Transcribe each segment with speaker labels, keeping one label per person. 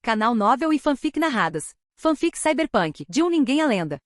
Speaker 1: Canal Novel e Fanfic Narradas. Fanfic Cyberpunk, de um ninguém à lenda.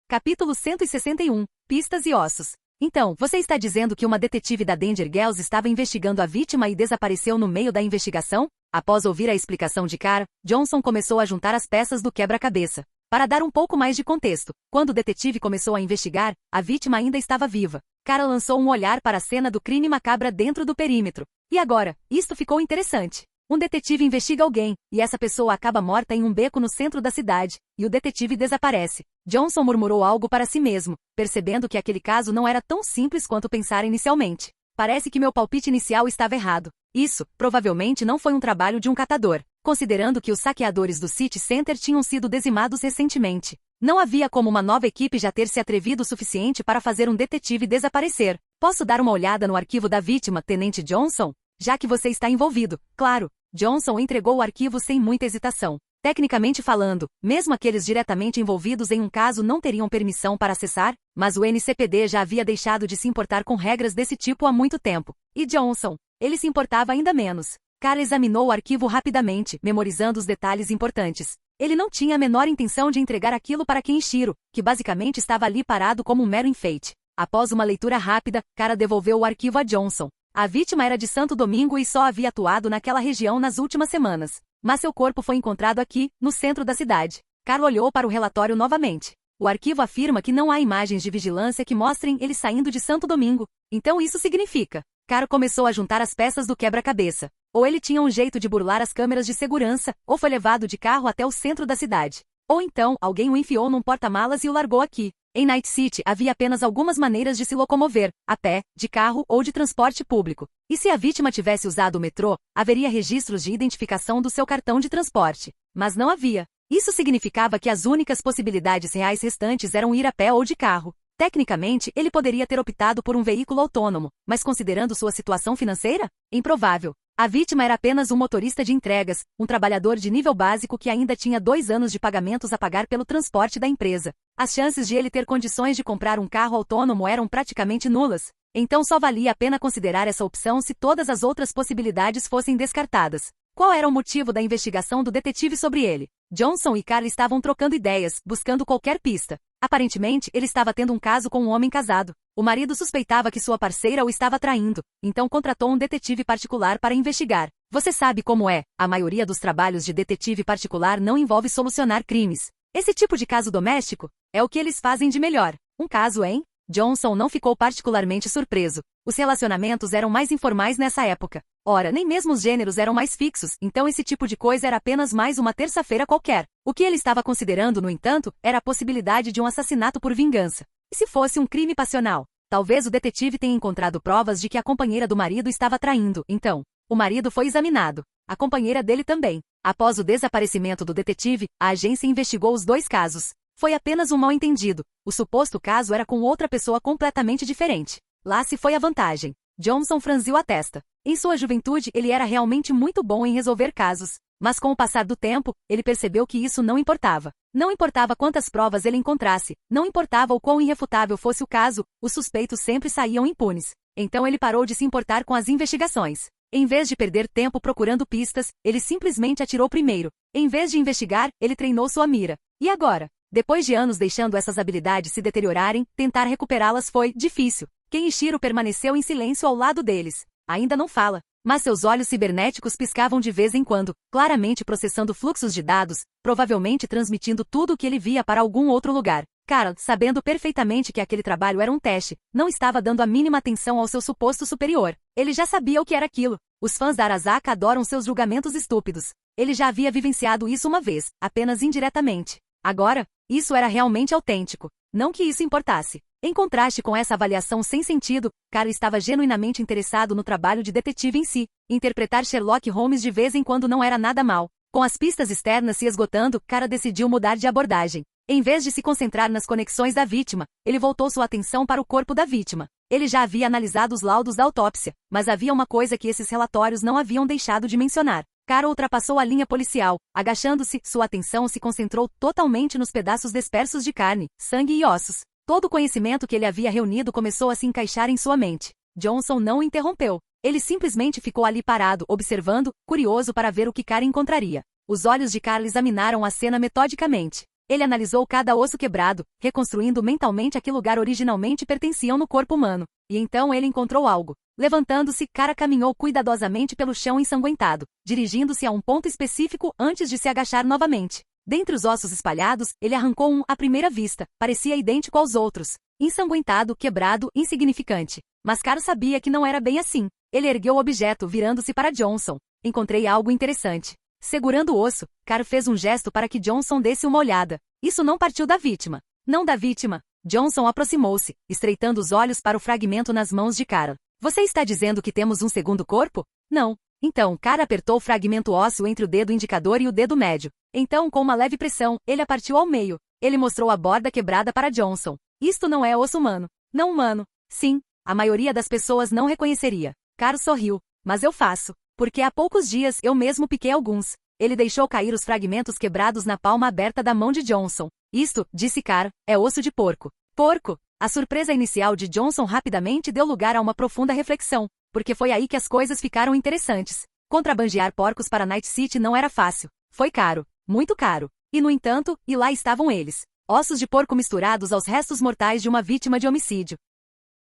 Speaker 1: Capítulo 161, Pistas e Ossos. Então, você está dizendo que uma detetive da Danger Girls estava investigando a vítima e desapareceu no meio da investigação? Após ouvir a explicação de Kara, Johnson começou a juntar as peças do quebra-cabeça. Para dar um pouco mais de contexto, quando o detetive começou a investigar, a vítima ainda estava viva. Kara lançou um olhar para a cena do crime macabra dentro do perímetro. E agora? Isto ficou interessante. Um detetive investiga alguém, e essa pessoa acaba morta em um beco no centro da cidade, e o detetive desaparece. Johnson murmurou algo para si mesmo, percebendo que aquele caso não era tão simples quanto pensara inicialmente. Parece que meu palpite inicial estava errado. Isso, provavelmente não foi um trabalho de um catador, considerando que os saqueadores do City Center tinham sido dizimados recentemente. Não havia como uma nova equipe já ter se atrevido o suficiente para fazer um detetive desaparecer. Posso dar uma olhada no arquivo da vítima, Tenente Johnson? Já que você está envolvido, claro. Johnson entregou o arquivo sem muita hesitação. Tecnicamente falando, mesmo aqueles diretamente envolvidos em um caso não teriam permissão para acessar, mas o NCPD já havia deixado de se importar com regras desse tipo há muito tempo. E Johnson? Ele se importava ainda menos. Kara examinou o arquivo rapidamente, memorizando os detalhes importantes. Ele não tinha a menor intenção de entregar aquilo para Kenichiro, que basicamente estava ali parado como um mero enfeite. Após uma leitura rápida, Kara devolveu o arquivo a Johnson. A vítima era de Santo Domingo e só havia atuado naquela região nas últimas semanas. Mas seu corpo foi encontrado aqui, no centro da cidade. Kara olhou para o relatório novamente. O arquivo afirma que não há imagens de vigilância que mostrem ele saindo de Santo Domingo. Então isso significa... Kara começou a juntar as peças do quebra-cabeça. Ou ele tinha um jeito de burlar as câmeras de segurança, ou foi levado de carro até o centro da cidade. Ou então, alguém o enfiou num porta-malas e o largou aqui. Em Night City havia apenas algumas maneiras de se locomover, a pé, de carro ou de transporte público. E se a vítima tivesse usado o metrô, haveria registros de identificação do seu cartão de transporte. Mas não havia. Isso significava que as únicas possibilidades reais restantes eram ir a pé ou de carro. Tecnicamente, ele poderia ter optado por um veículo autônomo, mas considerando sua situação financeira? Improvável. A vítima era apenas um motorista de entregas, um trabalhador de nível básico que ainda tinha 2 anos de pagamentos a pagar pelo transporte da empresa. As chances de ele ter condições de comprar um carro autônomo eram praticamente nulas. Então só valia a pena considerar essa opção se todas as outras possibilidades fossem descartadas. Qual era o motivo da investigação do detetive sobre ele? Johnson e Kara estavam trocando ideias, buscando qualquer pista. Aparentemente, ele estava tendo um caso com um homem casado. O marido suspeitava que sua parceira o estava traindo, então contratou um detetive particular para investigar. Você sabe como é, a maioria dos trabalhos de detetive particular não envolve solucionar crimes. Esse tipo de caso doméstico é o que eles fazem de melhor. Um caso, hein? Johnson não ficou particularmente surpreso. Os relacionamentos eram mais informais nessa época. Ora, nem mesmo os gêneros eram mais fixos, então esse tipo de coisa era apenas mais uma terça-feira qualquer. O que ele estava considerando, no entanto, era a possibilidade de um assassinato por vingança. E se fosse um crime passional? Talvez o detetive tenha encontrado provas de que a companheira do marido estava traindo. Então, o marido foi examinado. A companheira dele também. Após o desaparecimento do detetive, a agência investigou os 2 casos. Foi apenas um mal-entendido. O suposto caso era com outra pessoa completamente diferente. Lá se foi a vantagem. Johnson franziu a testa. Em sua juventude, ele era realmente muito bom em resolver casos. Mas com o passar do tempo, ele percebeu que isso não importava. Não importava quantas provas ele encontrasse, não importava o quão irrefutável fosse o caso, os suspeitos sempre saíam impunes. Então ele parou de se importar com as investigações. Em vez de perder tempo procurando pistas, ele simplesmente atirou primeiro. Em vez de investigar, ele treinou sua mira. E agora? Depois de anos deixando essas habilidades se deteriorarem, tentar recuperá-las foi difícil. Kenichiro permaneceu em silêncio ao lado deles. Ainda não fala, mas seus olhos cibernéticos piscavam de vez em quando, claramente processando fluxos de dados, provavelmente transmitindo tudo o que ele via para algum outro lugar. Kara, sabendo perfeitamente que aquele trabalho era um teste, não estava dando a mínima atenção ao seu suposto superior. Ele já sabia o que era aquilo. Os fãs da Arasaka adoram seus julgamentos estúpidos. Ele já havia vivenciado isso uma vez, apenas indiretamente. Agora, isso era realmente autêntico. Não que isso importasse. Em contraste com essa avaliação sem sentido, Kara estava genuinamente interessado no trabalho de detetive em si. Interpretar Sherlock Holmes de vez em quando não era nada mal. Com as pistas externas se esgotando, Kara decidiu mudar de abordagem. Em vez de se concentrar nas conexões da vítima, ele voltou sua atenção para o corpo da vítima. Ele já havia analisado os laudos da autópsia, mas havia uma coisa que esses relatórios não haviam deixado de mencionar. Kara ultrapassou a linha policial. Agachando-se, sua atenção se concentrou totalmente nos pedaços dispersos de carne, sangue e ossos. Todo o conhecimento que ele havia reunido começou a se encaixar em sua mente. Johnson não o interrompeu. Ele simplesmente ficou ali parado, observando, curioso para ver o que Kara encontraria. Os olhos de Carl examinaram a cena metodicamente. Ele analisou cada osso quebrado, reconstruindo mentalmente a que lugar originalmente pertenciam no corpo humano. E então ele encontrou algo. Levantando-se, Cara caminhou cuidadosamente pelo chão ensanguentado, dirigindo-se a um ponto específico antes de se agachar novamente. Dentre os ossos espalhados, ele arrancou um à primeira vista, parecia idêntico aos outros. Ensanguentado, quebrado, insignificante. Mas Cara sabia que não era bem assim. Ele ergueu o objeto, virando-se para Johnson. Encontrei algo interessante. Segurando o osso, Cara fez um gesto para que Johnson desse uma olhada. Isso não partiu da vítima. Não da vítima. Johnson aproximou-se, estreitando os olhos para o fragmento nas mãos de Cara. Você está dizendo que temos um segundo corpo? Não. Então, Cara apertou o fragmento ósseo entre o dedo indicador e o dedo médio. Então, com uma leve pressão, ele a partiu ao meio. Ele mostrou a borda quebrada para Johnson. Isto não é osso humano. Não humano. Sim, a maioria das pessoas não reconheceria. Cara sorriu. Mas eu faço. Porque há poucos dias eu mesmo piquei alguns. Ele deixou cair os fragmentos quebrados na palma aberta da mão de Johnson. Isto, disse Cara, é osso de porco. Porco! A surpresa inicial de Johnson rapidamente deu lugar a uma profunda reflexão, porque foi aí que as coisas ficaram interessantes. Contrabandear porcos para Night City não era fácil. Foi caro. Muito caro. E no entanto, e lá estavam eles. Ossos de porco misturados aos restos mortais de uma vítima de homicídio.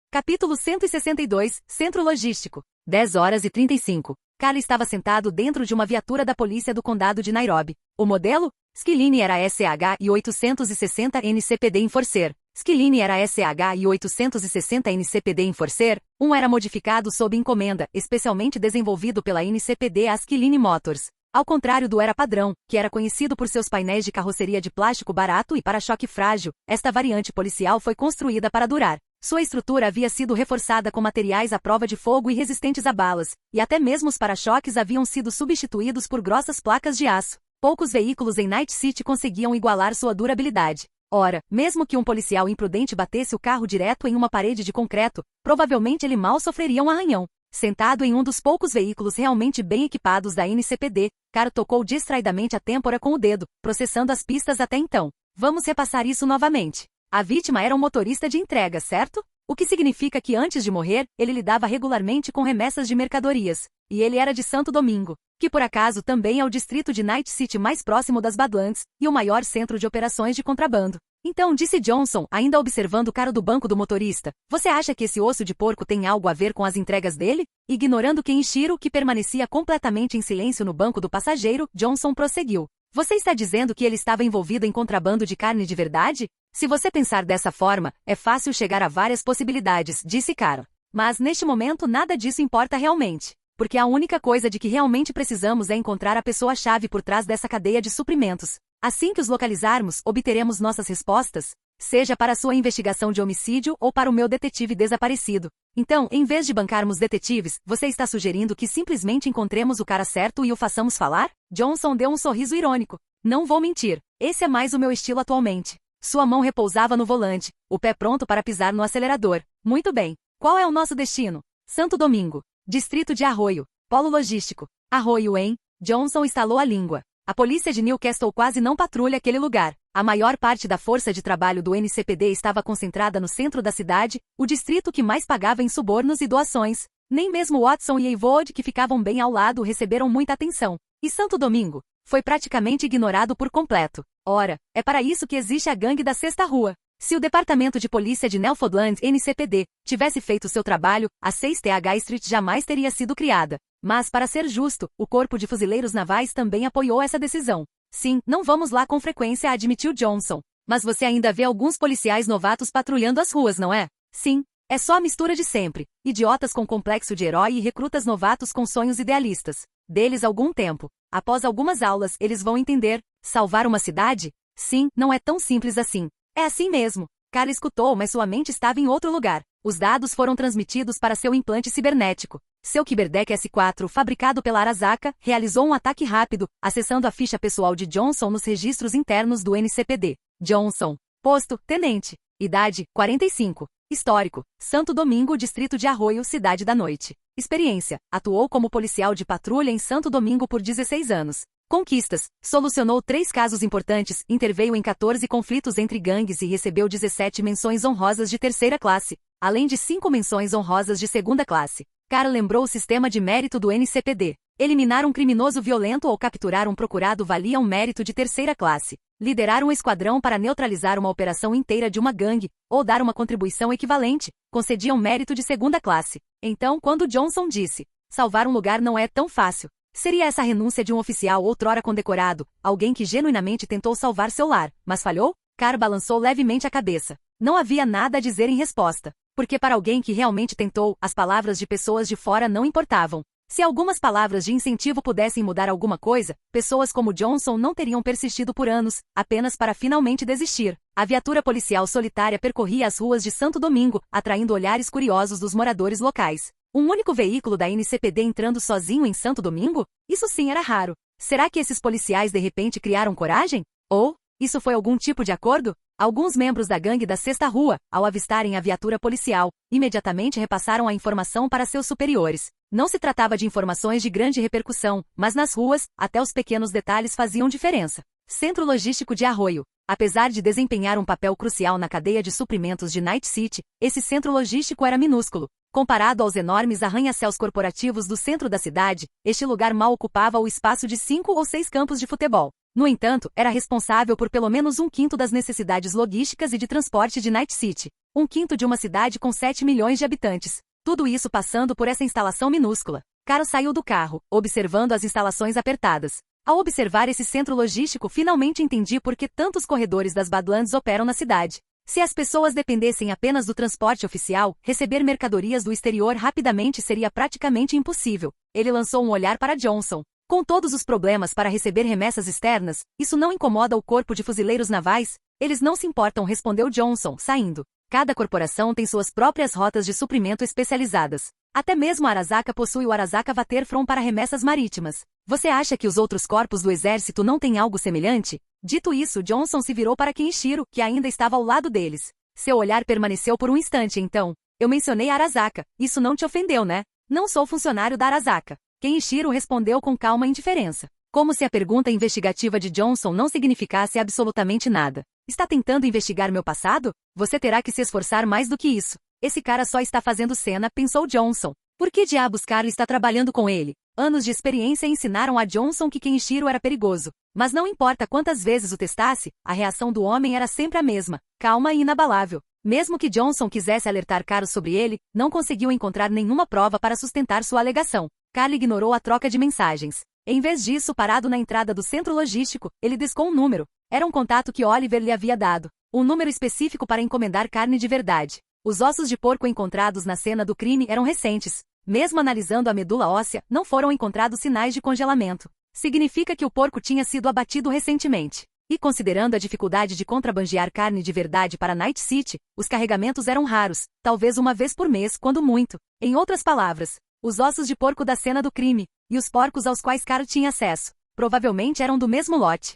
Speaker 1: Capítulo 162, Centro Logístico. 10h35. Cara estava sentado dentro de uma viatura da polícia do condado de Nairobi. O modelo? Skilini era SH 860 NCPD Enforcer. Skilini era SH 860 NCPD Enforcer. Um era modificado sob encomenda, especialmente desenvolvido pela NCPD Skilini Motors. Ao contrário do era padrão, que era conhecido por seus painéis de carroceria de plástico barato e para-choque frágil, esta variante policial foi construída para durar. Sua estrutura havia sido reforçada com materiais à prova de fogo e resistentes a balas, e até mesmo os para-choques haviam sido substituídos por grossas placas de aço. Poucos veículos em Night City conseguiam igualar sua durabilidade. Ora, mesmo que um policial imprudente batesse o carro direto em uma parede de concreto, provavelmente ele mal sofreria um arranhão. Sentado em um dos poucos veículos realmente bem equipados da NCPD, Cara tocou distraidamente a têmpora com o dedo, processando as pistas até então. Vamos repassar isso novamente. A vítima era um motorista de entrega, certo? O que significa que antes de morrer, ele lidava regularmente com remessas de mercadorias. E ele era de Santo Domingo, que por acaso também é o distrito de Night City mais próximo das Badlands, e o maior centro de operações de contrabando. Então, disse Johnson, ainda observando o cara do banco do motorista, você acha que esse osso de porco tem algo a ver com as entregas dele? Ignorando Kenshiro, que permanecia completamente em silêncio no banco do passageiro, Johnson prosseguiu. Você está dizendo que ele estava envolvido em contrabando de carne de verdade? Se você pensar dessa forma, é fácil chegar a várias possibilidades, disse Cara. Mas neste momento nada disso importa realmente. Porque a única coisa de que realmente precisamos é encontrar a pessoa-chave por trás dessa cadeia de suprimentos. Assim que os localizarmos, obteremos nossas respostas, seja para a sua investigação de homicídio ou para o meu detetive desaparecido. Então, em vez de bancarmos detetives, você está sugerindo que simplesmente encontremos o cara certo e o façamos falar? Johnson deu um sorriso irônico. Não vou mentir, esse é mais o meu estilo atualmente. Sua mão repousava no volante, o pé pronto para pisar no acelerador. Muito bem. Qual é o nosso destino? Santo Domingo. Distrito de Arroio. Polo logístico. Arroio, hein? Johnson estalou a língua. A polícia de Newcastle quase não patrulha aquele lugar. A maior parte da força de trabalho do NCPD estava concentrada no centro da cidade, o distrito que mais pagava em subornos e doações. Nem mesmo Watson e Eivode, que ficavam bem ao lado, receberam muita atenção. E Santo Domingo? Foi praticamente ignorado por completo. Ora, é para isso que existe a gangue da Sexta Rua. Se o Departamento de Polícia de Newfoundland NCPD tivesse feito seu trabalho, a 6th Street jamais teria sido criada. Mas, para ser justo, o Corpo de Fuzileiros Navais também apoiou essa decisão. Sim, não vamos lá com frequência, admitiu Johnson. Mas você ainda vê alguns policiais novatos patrulhando as ruas, não é? Sim, é só a mistura de sempre. Idiotas com complexo de herói e recrutas novatos com sonhos idealistas. Deles algum tempo. Após algumas aulas, eles vão entender. Salvar uma cidade? Sim, não é tão simples assim. É assim mesmo. Cara escutou, mas sua mente estava em outro lugar. Os dados foram transmitidos para seu implante cibernético. Seu Cyberdeck S4, fabricado pela Arasaka, realizou um ataque rápido, acessando a ficha pessoal de Johnson nos registros internos do NCPD. Johnson. Posto, tenente. Idade, 45. Histórico, Santo Domingo, Distrito de Arroio, Cidade da Noite. Experiência, atuou como policial de patrulha em Santo Domingo por 16 anos. Conquistas, solucionou 3 casos importantes, interveio em 14 conflitos entre gangues e recebeu 17 menções honrosas de terceira classe, além de 5 menções honrosas de segunda classe. Cara lembrou o sistema de mérito do NCPD. Eliminar um criminoso violento ou capturar um procurado valia um mérito de terceira classe. Liderar um esquadrão para neutralizar uma operação inteira de uma gangue, ou dar uma contribuição equivalente, concedia um mérito de segunda classe. Então, quando Johnson disse, salvar um lugar não é tão fácil, seria essa a renúncia de um oficial outrora condecorado, alguém que genuinamente tentou salvar seu lar, mas falhou? Carr balançou levemente a cabeça. Não havia nada a dizer em resposta, porque para alguém que realmente tentou, as palavras de pessoas de fora não importavam. Se algumas palavras de incentivo pudessem mudar alguma coisa, pessoas como Johnson não teriam persistido por anos, apenas para finalmente desistir. A viatura policial solitária percorria as ruas de Santo Domingo, atraindo olhares curiosos dos moradores locais. Um único veículo da NCPD entrando sozinho em Santo Domingo? Isso sim era raro. Será que esses policiais de repente criaram coragem? Ou, isso foi algum tipo de acordo? Alguns membros da gangue da Sexta Rua, ao avistarem a viatura policial, imediatamente repassaram a informação para seus superiores. Não se tratava de informações de grande repercussão, mas nas ruas, até os pequenos detalhes faziam diferença. Centro Logístico de Arroio. Apesar de desempenhar um papel crucial na cadeia de suprimentos de Night City, esse centro logístico era minúsculo. Comparado aos enormes arranha-céus corporativos do centro da cidade, este lugar mal ocupava o espaço de 5 ou 6 campos de futebol. No entanto, era responsável por pelo menos 1/5 das necessidades logísticas e de transporte de Night City. 1/5 de uma cidade com 7 milhões de habitantes. Tudo isso passando por essa instalação minúscula. Caro saiu do carro, observando as instalações apertadas. Ao observar esse centro logístico, finalmente entendi por que tantos corredores das Badlands operam na cidade. Se as pessoas dependessem apenas do transporte oficial, receber mercadorias do exterior rapidamente seria praticamente impossível. Ele lançou um olhar para Johnson. Com todos os problemas para receber remessas externas, isso não incomoda o corpo de fuzileiros navais? Eles não se importam, respondeu Johnson, saindo. Cada corporação tem suas próprias rotas de suprimento especializadas. Até mesmo a Arasaka possui o Arasaka Waterfront para remessas marítimas. Você acha que os outros corpos do exército não têm algo semelhante? Dito isso, Johnson se virou para Kenichiro, que ainda estava ao lado deles. Seu olhar permaneceu por um instante então. Eu mencionei a Arasaka. Isso não te ofendeu, né? Não sou funcionário da Arasaka. Kenichiro respondeu com calma indiferença. Como se a pergunta investigativa de Johnson não significasse absolutamente nada. Está tentando investigar meu passado? Você terá que se esforçar mais do que isso. Esse cara só está fazendo cena, pensou Johnson. Por que diabos Carl está trabalhando com ele? Anos de experiência ensinaram a Johnson que Kenichiro era perigoso. Mas não importa quantas vezes o testasse, a reação do homem era sempre a mesma, calma e inabalável. Mesmo que Johnson quisesse alertar Carl sobre ele, não conseguiu encontrar nenhuma prova para sustentar sua alegação. Carl ignorou a troca de mensagens. Em vez disso, parado na entrada do centro logístico, ele discou um número. Era um contato que Oliver lhe havia dado. Um número específico para encomendar carne de verdade. Os ossos de porco encontrados na cena do crime eram recentes. Mesmo analisando a medula óssea, não foram encontrados sinais de congelamento. Significa que o porco tinha sido abatido recentemente. E considerando a dificuldade de contrabandear carne de verdade para Night City, os carregamentos eram raros, talvez uma vez por mês, quando muito. Em outras palavras, os ossos de porco da cena do crime, e os porcos aos quais Carl tinha acesso, provavelmente eram do mesmo lote.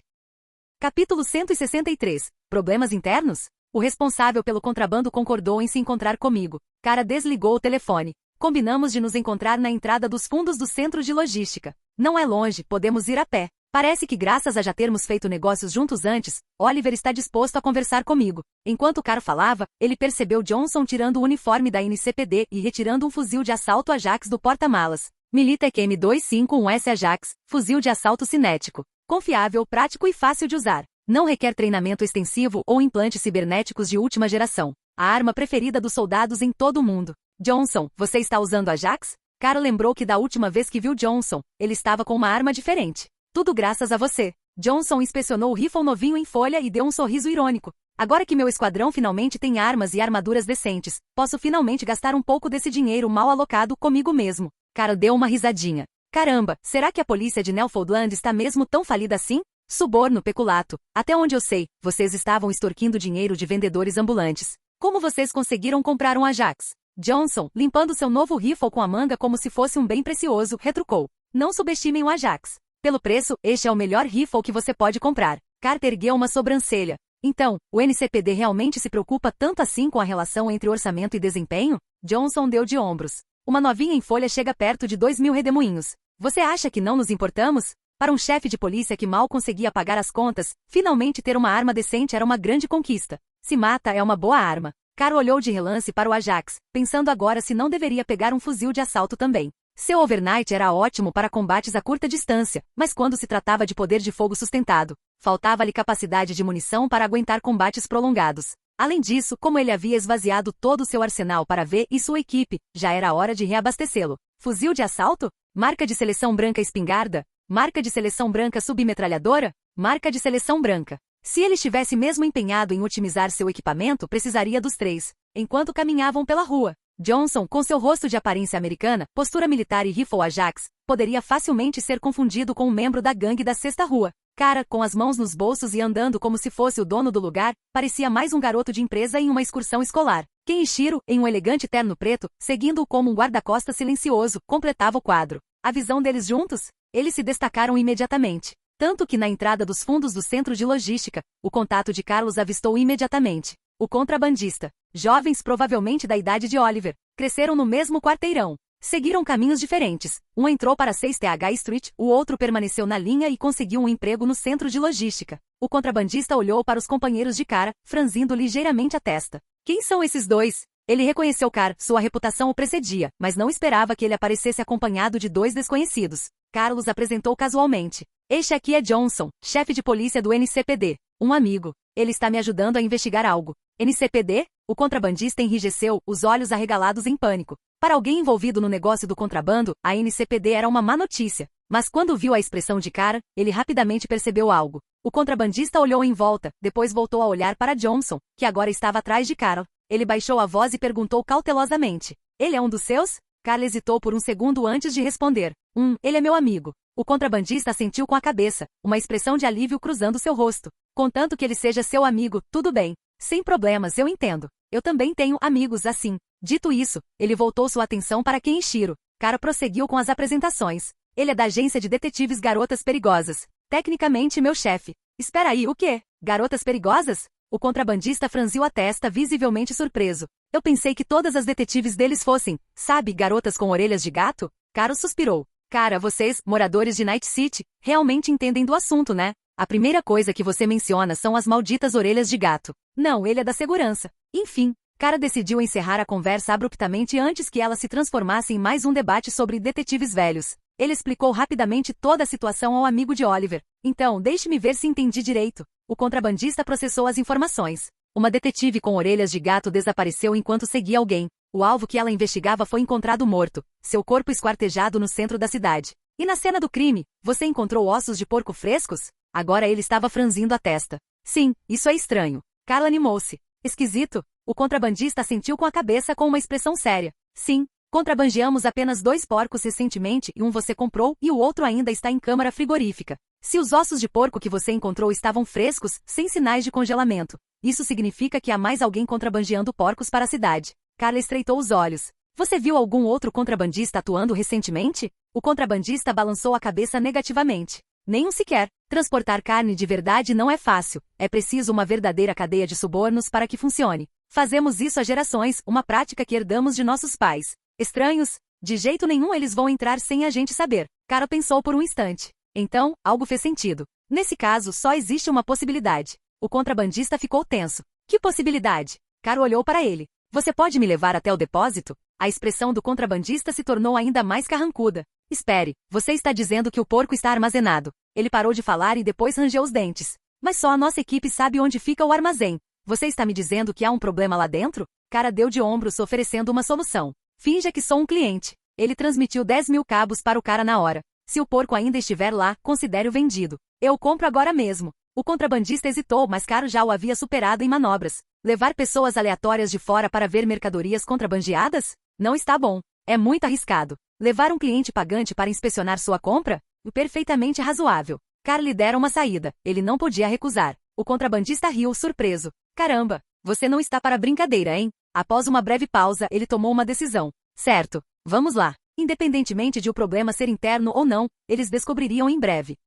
Speaker 1: Capítulo 163. Problemas internos? O responsável pelo contrabando concordou em se encontrar comigo. Cara desligou o telefone. Combinamos de nos encontrar na entrada dos fundos do centro de logística. Não é longe, podemos ir a pé. Parece que graças a já termos feito negócios juntos antes, Oliver está disposto a conversar comigo. Enquanto Carl falava, ele percebeu Johnson tirando o uniforme da NCPD e retirando um fuzil de assalto Ajax do porta-malas. Militech M251S Ajax, fuzil de assalto cinético. Confiável, prático e fácil de usar. Não requer treinamento extensivo ou implantes cibernéticos de última geração. A arma preferida dos soldados em todo o mundo. Johnson, você está usando Ajax? Carl lembrou que da última vez que viu Johnson, ele estava com uma arma diferente. Tudo graças a você. Johnson inspecionou o rifle novinho em folha e deu um sorriso irônico. Agora que meu esquadrão finalmente tem armas e armaduras decentes, posso finalmente gastar um pouco desse dinheiro mal alocado comigo mesmo. Carl deu uma risadinha. Caramba, será que a polícia de Newfoundland está mesmo tão falida assim? Suborno, peculato. Até onde eu sei, vocês estavam extorquindo dinheiro de vendedores ambulantes. Como vocês conseguiram comprar um Ajax? Johnson, limpando seu novo rifle com a manga como se fosse um bem precioso, retrucou. Não subestimem o Ajax. Pelo preço, este é o melhor rifle que você pode comprar. Carter ergueu uma sobrancelha. Então, o NCPD realmente se preocupa tanto assim com a relação entre orçamento e desempenho? Johnson deu de ombros. Uma novinha em folha chega perto de 2.000 redemoinhos. Você acha que não nos importamos? Para um chefe de polícia que mal conseguia pagar as contas, finalmente ter uma arma decente era uma grande conquista. Se mata é uma boa arma. Carl olhou de relance para o Ajax, pensando agora se não deveria pegar um fuzil de assalto também. Seu overnight era ótimo para combates a curta distância, mas quando se tratava de poder de fogo sustentado, faltava-lhe capacidade de munição para aguentar combates prolongados. Além disso, como ele havia esvaziado todo o seu arsenal para V e sua equipe, já era hora de reabastecê-lo. Fuzil de assalto? Marca de seleção branca espingarda? Marca de seleção branca submetralhadora? Marca de seleção branca. Se ele estivesse mesmo empenhado em otimizar seu equipamento, precisaria dos três. Enquanto caminhavam pela rua, Johnson, com seu rosto de aparência americana, postura militar e rifle Ajax, poderia facilmente ser confundido com um membro da gangue da Sexta Rua. Cara, com as mãos nos bolsos e andando como se fosse o dono do lugar, parecia mais um garoto de empresa em uma excursão escolar. Kenichiro, em um elegante terno preto, seguindo-o como um guarda-costas silencioso, completava o quadro. A visão deles juntos? Eles se destacaram imediatamente. Tanto que na entrada dos fundos do centro de logística, o contato de Carlos avistou imediatamente o contrabandista. Jovens provavelmente da idade de Oliver, cresceram no mesmo quarteirão. Seguiram caminhos diferentes. Um entrou para 6th Street, o outro permaneceu na linha e conseguiu um emprego no centro de logística. O contrabandista olhou para os companheiros de cara, franzindo ligeiramente a testa. Quem são esses dois? Ele reconheceu Carr, sua reputação o precedia, mas não esperava que ele aparecesse acompanhado de dois desconhecidos. Carlos apresentou casualmente. Este aqui é Johnson, chefe de polícia do NCPD. Um amigo. Ele está me ajudando a investigar algo. NCPD? O contrabandista enrijeceu, os olhos arregalados em pânico. Para alguém envolvido no negócio do contrabando, a NCPD era uma má notícia. Mas quando viu a expressão de Carr, ele rapidamente percebeu algo. O contrabandista olhou em volta, depois voltou a olhar para Johnson, que agora estava atrás de Carl. Ele baixou a voz e perguntou cautelosamente. Ele é um dos seus? Carl hesitou por um segundo antes de responder. Ele é meu amigo. O contrabandista assentiu com a cabeça, uma expressão de alívio cruzando seu rosto. Contanto que ele seja seu amigo, tudo bem. Sem problemas, eu entendo. Eu também tenho amigos assim. Dito isso, ele voltou sua atenção para Kenichiro. Cara prosseguiu com as apresentações. Ele é da agência de detetives Garotas Perigosas. Tecnicamente meu chefe. Espera aí, o quê? Garotas Perigosas? O contrabandista franziu a testa visivelmente surpreso. Eu pensei que todas as detetives deles fossem, sabe, garotas com orelhas de gato? Caro suspirou. Cara, vocês, moradores de Night City, realmente entendem do assunto, né? A primeira coisa que você menciona são as malditas orelhas de gato. Não, ele é da segurança. Enfim, Cara decidiu encerrar a conversa abruptamente antes que ela se transformasse em mais um debate sobre detetives velhos. Ele explicou rapidamente toda a situação ao amigo de Oliver. Então, deixe-me ver se entendi direito. O contrabandista processou as informações. Uma detetive com orelhas de gato desapareceu enquanto seguia alguém. O alvo que ela investigava foi encontrado morto, seu corpo esquartejado no centro da cidade. E na cena do crime, você encontrou ossos de porco frescos? Agora ele estava franzindo a testa. Sim, isso é estranho. Carla animou-se. Esquisito? O contrabandista assentiu com a cabeça com uma expressão séria. Sim, contrabandeamos apenas 2 porcos recentemente e um você comprou e o outro ainda está em câmara frigorífica. Se os ossos de porco que você encontrou estavam frescos, sem sinais de congelamento, isso significa que há mais alguém contrabandeando porcos para a cidade. Carla estreitou os olhos. Você viu algum outro contrabandista atuando recentemente? O contrabandista balançou a cabeça negativamente. Nenhum sequer. Transportar carne de verdade não é fácil. É preciso uma verdadeira cadeia de subornos para que funcione. Fazemos isso há gerações, uma prática que herdamos de nossos pais. Estranhos? De jeito nenhum eles vão entrar sem a gente saber. Cara pensou por um instante. Então, algo fez sentido. Nesse caso, só existe uma possibilidade. O contrabandista ficou tenso. Que possibilidade? Cara olhou para ele. Você pode me levar até o depósito? A expressão do contrabandista se tornou ainda mais carrancuda. Espere, você está dizendo que o porco está armazenado. Ele parou de falar e depois rangeu os dentes. Mas só a nossa equipe sabe onde fica o armazém. Você está me dizendo que há um problema lá dentro? Cara deu de ombros oferecendo uma solução. Finja que sou um cliente. Ele transmitiu 10.000 cabos para o cara na hora. Se o porco ainda estiver lá, considere-o vendido. Eu compro agora mesmo. O contrabandista hesitou, mas Caro já o havia superado em manobras. Levar pessoas aleatórias de fora para ver mercadorias contrabandeadas? Não está bom. É muito arriscado. Levar um cliente pagante para inspecionar sua compra? Perfeitamente razoável. Caro lhe dera uma saída. Ele não podia recusar. O contrabandista riu, surpreso. Caramba, você não está para brincadeira, hein? Após uma breve pausa, ele tomou uma decisão. Certo, vamos lá. Independentemente de o problema ser interno ou não, eles descobririam em breve.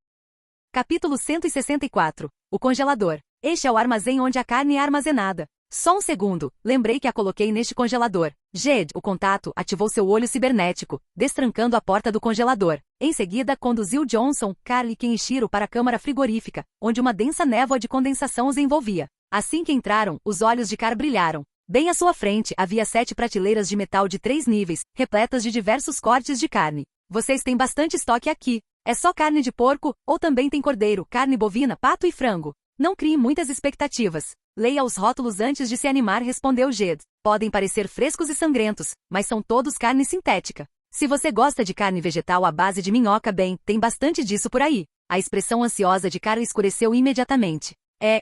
Speaker 1: Capítulo 164. O congelador. Este é o armazém onde a carne é armazenada. Só um segundo, lembrei que a coloquei neste congelador. Jed, o contato, ativou seu olho cibernético, destrancando a porta do congelador. Em seguida, conduziu Johnson, Carl e Kenichiro para a câmara frigorífica, onde uma densa névoa de condensação os envolvia. Assim que entraram, os olhos de Carl brilharam. Bem à sua frente havia 7 prateleiras de metal de 3 níveis, repletas de diversos cortes de carne. Vocês têm bastante estoque aqui. É só carne de porco, ou também tem cordeiro, carne bovina, pato e frango? Não crie muitas expectativas. Leia os rótulos antes de se animar, respondeu Jed. Podem parecer frescos e sangrentos, mas são todos carne sintética. Se você gosta de carne vegetal à base de minhoca, bem, tem bastante disso por aí. A expressão ansiosa de Cara escureceu imediatamente.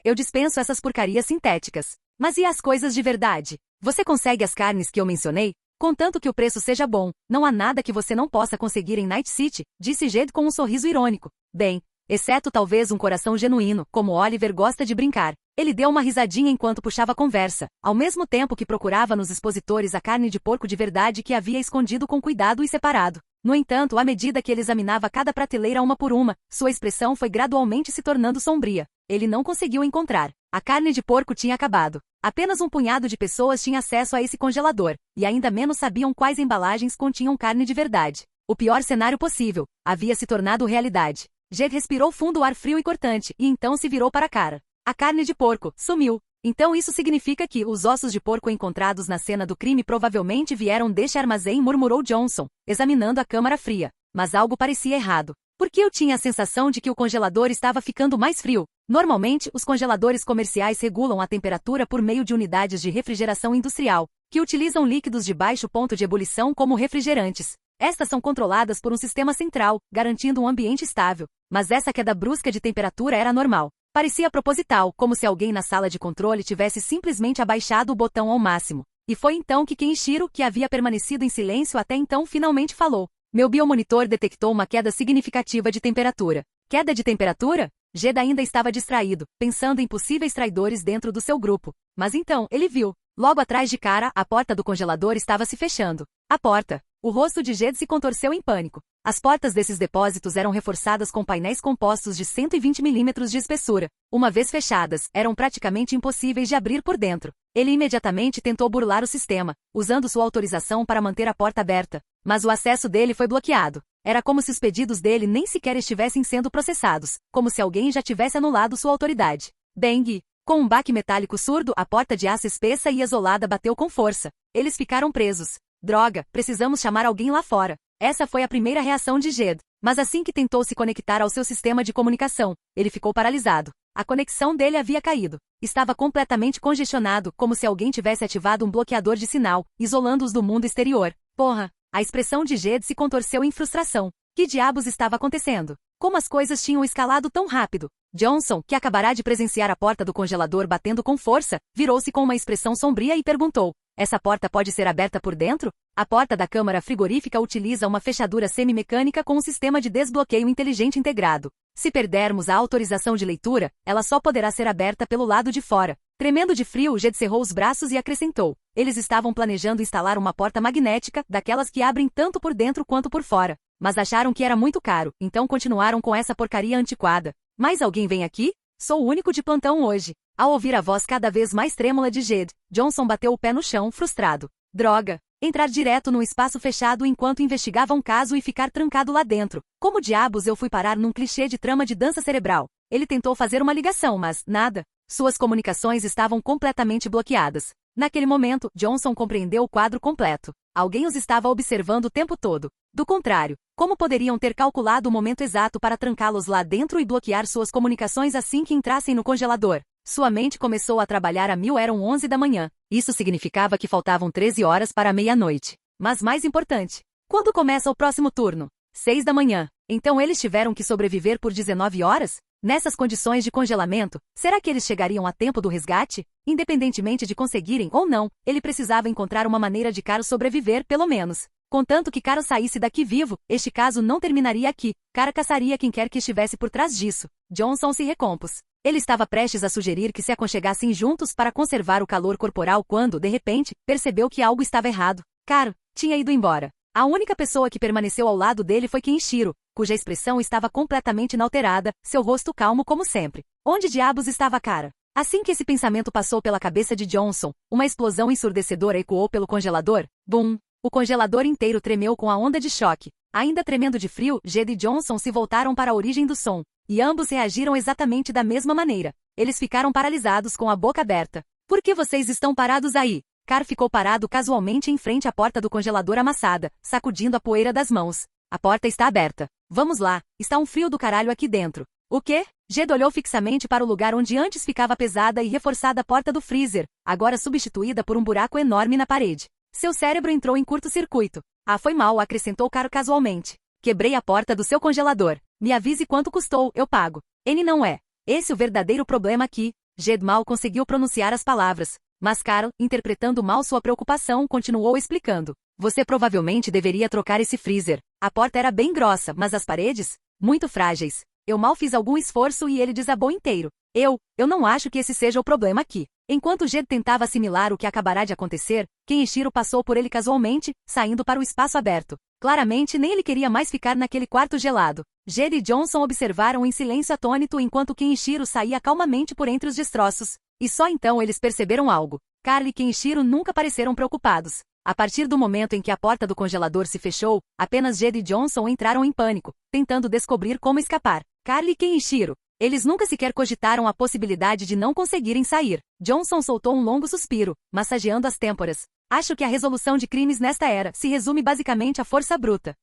Speaker 1: Eu dispenso essas porcarias sintéticas. Mas e as coisas de verdade? Você consegue as carnes que eu mencionei? Contanto que o preço seja bom, não há nada que você não possa conseguir em Night City, disse Jed com um sorriso irônico. Bem, exceto talvez um coração genuíno, como Oliver gosta de brincar. Ele deu uma risadinha enquanto puxava a conversa, ao mesmo tempo que procurava nos expositores a carne de porco de verdade que havia escondido com cuidado e separado. No entanto, à medida que ele examinava cada prateleira uma por uma, sua expressão foi gradualmente se tornando sombria. Ele não conseguiu encontrar. A carne de porco tinha acabado. Apenas um punhado de pessoas tinha acesso a esse congelador, e ainda menos sabiam quais embalagens continham carne de verdade. O pior cenário possível havia se tornado realidade. Jed respirou fundo o ar frio e cortante, e então se virou para Cara. A carne de porco sumiu. Então isso significa que os ossos de porco encontrados na cena do crime provavelmente vieram deste armazém, murmurou Johnson, examinando a câmara fria. Mas algo parecia errado. Porque eu tinha a sensação de que o congelador estava ficando mais frio. Normalmente, os congeladores comerciais regulam a temperatura por meio de unidades de refrigeração industrial, que utilizam líquidos de baixo ponto de ebulição como refrigerantes. Estas são controladas por um sistema central, garantindo um ambiente estável. Mas essa queda brusca de temperatura era normal. Parecia proposital, como se alguém na sala de controle tivesse simplesmente abaixado o botão ao máximo. E foi então que Kenichiro, que havia permanecido em silêncio até então, finalmente falou. Meu biomonitor detectou uma queda significativa de temperatura. Queda de temperatura? Jed ainda estava distraído, pensando em possíveis traidores dentro do seu grupo. Mas então, ele viu. Logo atrás de Cara, a porta do congelador estava se fechando. A porta. O rosto de Jed se contorceu em pânico. As portas desses depósitos eram reforçadas com painéis compostos de 120 milímetros de espessura. Uma vez fechadas, eram praticamente impossíveis de abrir por dentro. Ele imediatamente tentou burlar o sistema, usando sua autorização para manter a porta aberta. Mas o acesso dele foi bloqueado. Era como se os pedidos dele nem sequer estivessem sendo processados, como se alguém já tivesse anulado sua autoridade. Bang! Com um baque metálico surdo, a porta de aço espessa e isolada bateu com força. Eles ficaram presos. Droga, precisamos chamar alguém lá fora. Essa foi a primeira reação de Jed. Mas assim que tentou se conectar ao seu sistema de comunicação, ele ficou paralisado. A conexão dele havia caído. Estava completamente congestionado, como se alguém tivesse ativado um bloqueador de sinal, isolando-os do mundo exterior. Porra! A expressão de Jed se contorceu em frustração. Que diabos estava acontecendo? Como as coisas tinham escalado tão rápido? Johnson, que acabará de presenciar a porta do congelador batendo com força, virou-se com uma expressão sombria e perguntou. Essa porta pode ser aberta por dentro? A porta da câmara frigorífica utiliza uma fechadura semimecânica com um sistema de desbloqueio inteligente integrado. Se perdermos a autorização de leitura, ela só poderá ser aberta pelo lado de fora. Tremendo de frio, Jed cerrou os braços e acrescentou. Eles estavam planejando instalar uma porta magnética, daquelas que abrem tanto por dentro quanto por fora. Mas acharam que era muito caro, então continuaram com essa porcaria antiquada. Mais alguém vem aqui? Sou o único de plantão hoje. Ao ouvir a voz cada vez mais trêmula de Jed, Johnson bateu o pé no chão, frustrado. Droga! Entrar direto num espaço fechado enquanto investigava um caso e ficar trancado lá dentro. Como diabos eu fui parar num clichê de trama de dança cerebral? Ele tentou fazer uma ligação, mas nada. Suas comunicações estavam completamente bloqueadas. Naquele momento, Johnson compreendeu o quadro completo. Alguém os estava observando o tempo todo. Do contrário, como poderiam ter calculado o momento exato para trancá-los lá dentro e bloquear suas comunicações assim que entrassem no congelador? Sua mente começou a trabalhar a mil. Eram 11 da manhã. Isso significava que faltavam 13 horas para a meia-noite. Mas mais importante, quando começa o próximo turno? 6 da manhã. Então eles tiveram que sobreviver por 19 horas? Nessas condições de congelamento, será que eles chegariam a tempo do resgate? Independentemente de conseguirem ou não, ele precisava encontrar uma maneira de Caro sobreviver, pelo menos. Contanto que Caro saísse daqui vivo, este caso não terminaria aqui. Cara caçaria quem quer que estivesse por trás disso. Johnson se recompôs. Ele estava prestes a sugerir que se aconchegassem juntos para conservar o calor corporal quando, de repente, percebeu que algo estava errado. Caro tinha ido embora. A única pessoa que permaneceu ao lado dele foi Kenichiro, cuja expressão estava completamente inalterada, seu rosto calmo como sempre. Onde diabos estava Cara? Assim que esse pensamento passou pela cabeça de Johnson, uma explosão ensurdecedora ecoou pelo congelador. Bum! O congelador inteiro tremeu com a onda de choque. Ainda tremendo de frio, Jed e Johnson se voltaram para a origem do som. E ambos reagiram exatamente da mesma maneira. Eles ficaram paralisados com a boca aberta. Por que vocês estão parados aí? Carl ficou parado casualmente em frente à porta do congelador amassada, sacudindo a poeira das mãos. A porta está aberta. Vamos lá, está um frio do caralho aqui dentro. O quê? Jed olhou fixamente para o lugar onde antes ficava a pesada e reforçada porta do freezer, agora substituída por um buraco enorme na parede. Seu cérebro entrou em curto-circuito. Ah, foi mal, acrescentou Carl casualmente. Quebrei a porta do seu congelador. Me avise quanto custou, eu pago. N não é. Esse é o verdadeiro problema aqui. Jed mal conseguiu pronunciar as palavras. Mas Carl, interpretando mal sua preocupação, continuou explicando. Você provavelmente deveria trocar esse freezer. A porta era bem grossa, mas as paredes? Muito frágeis. Eu mal fiz algum esforço e ele desabou inteiro. Eu não acho que esse seja o problema aqui. Enquanto Jed tentava assimilar o que acabará de acontecer, Kenichiro passou por ele casualmente, saindo para o espaço aberto. Claramente nem ele queria mais ficar naquele quarto gelado. Jed e Johnson observaram em silêncio atônito enquanto Kenichiro saía calmamente por entre os destroços. E só então eles perceberam algo. Carl e Kenichiro nunca pareceram preocupados. A partir do momento em que a porta do congelador se fechou, apenas Jed e Johnson entraram em pânico, tentando descobrir como escapar. Carl e Kenichiro. Eles nunca sequer cogitaram a possibilidade de não conseguirem sair. Johnson soltou um longo suspiro, massageando as têmporas. Acho que a resolução de crimes nesta era se resume basicamente à força bruta.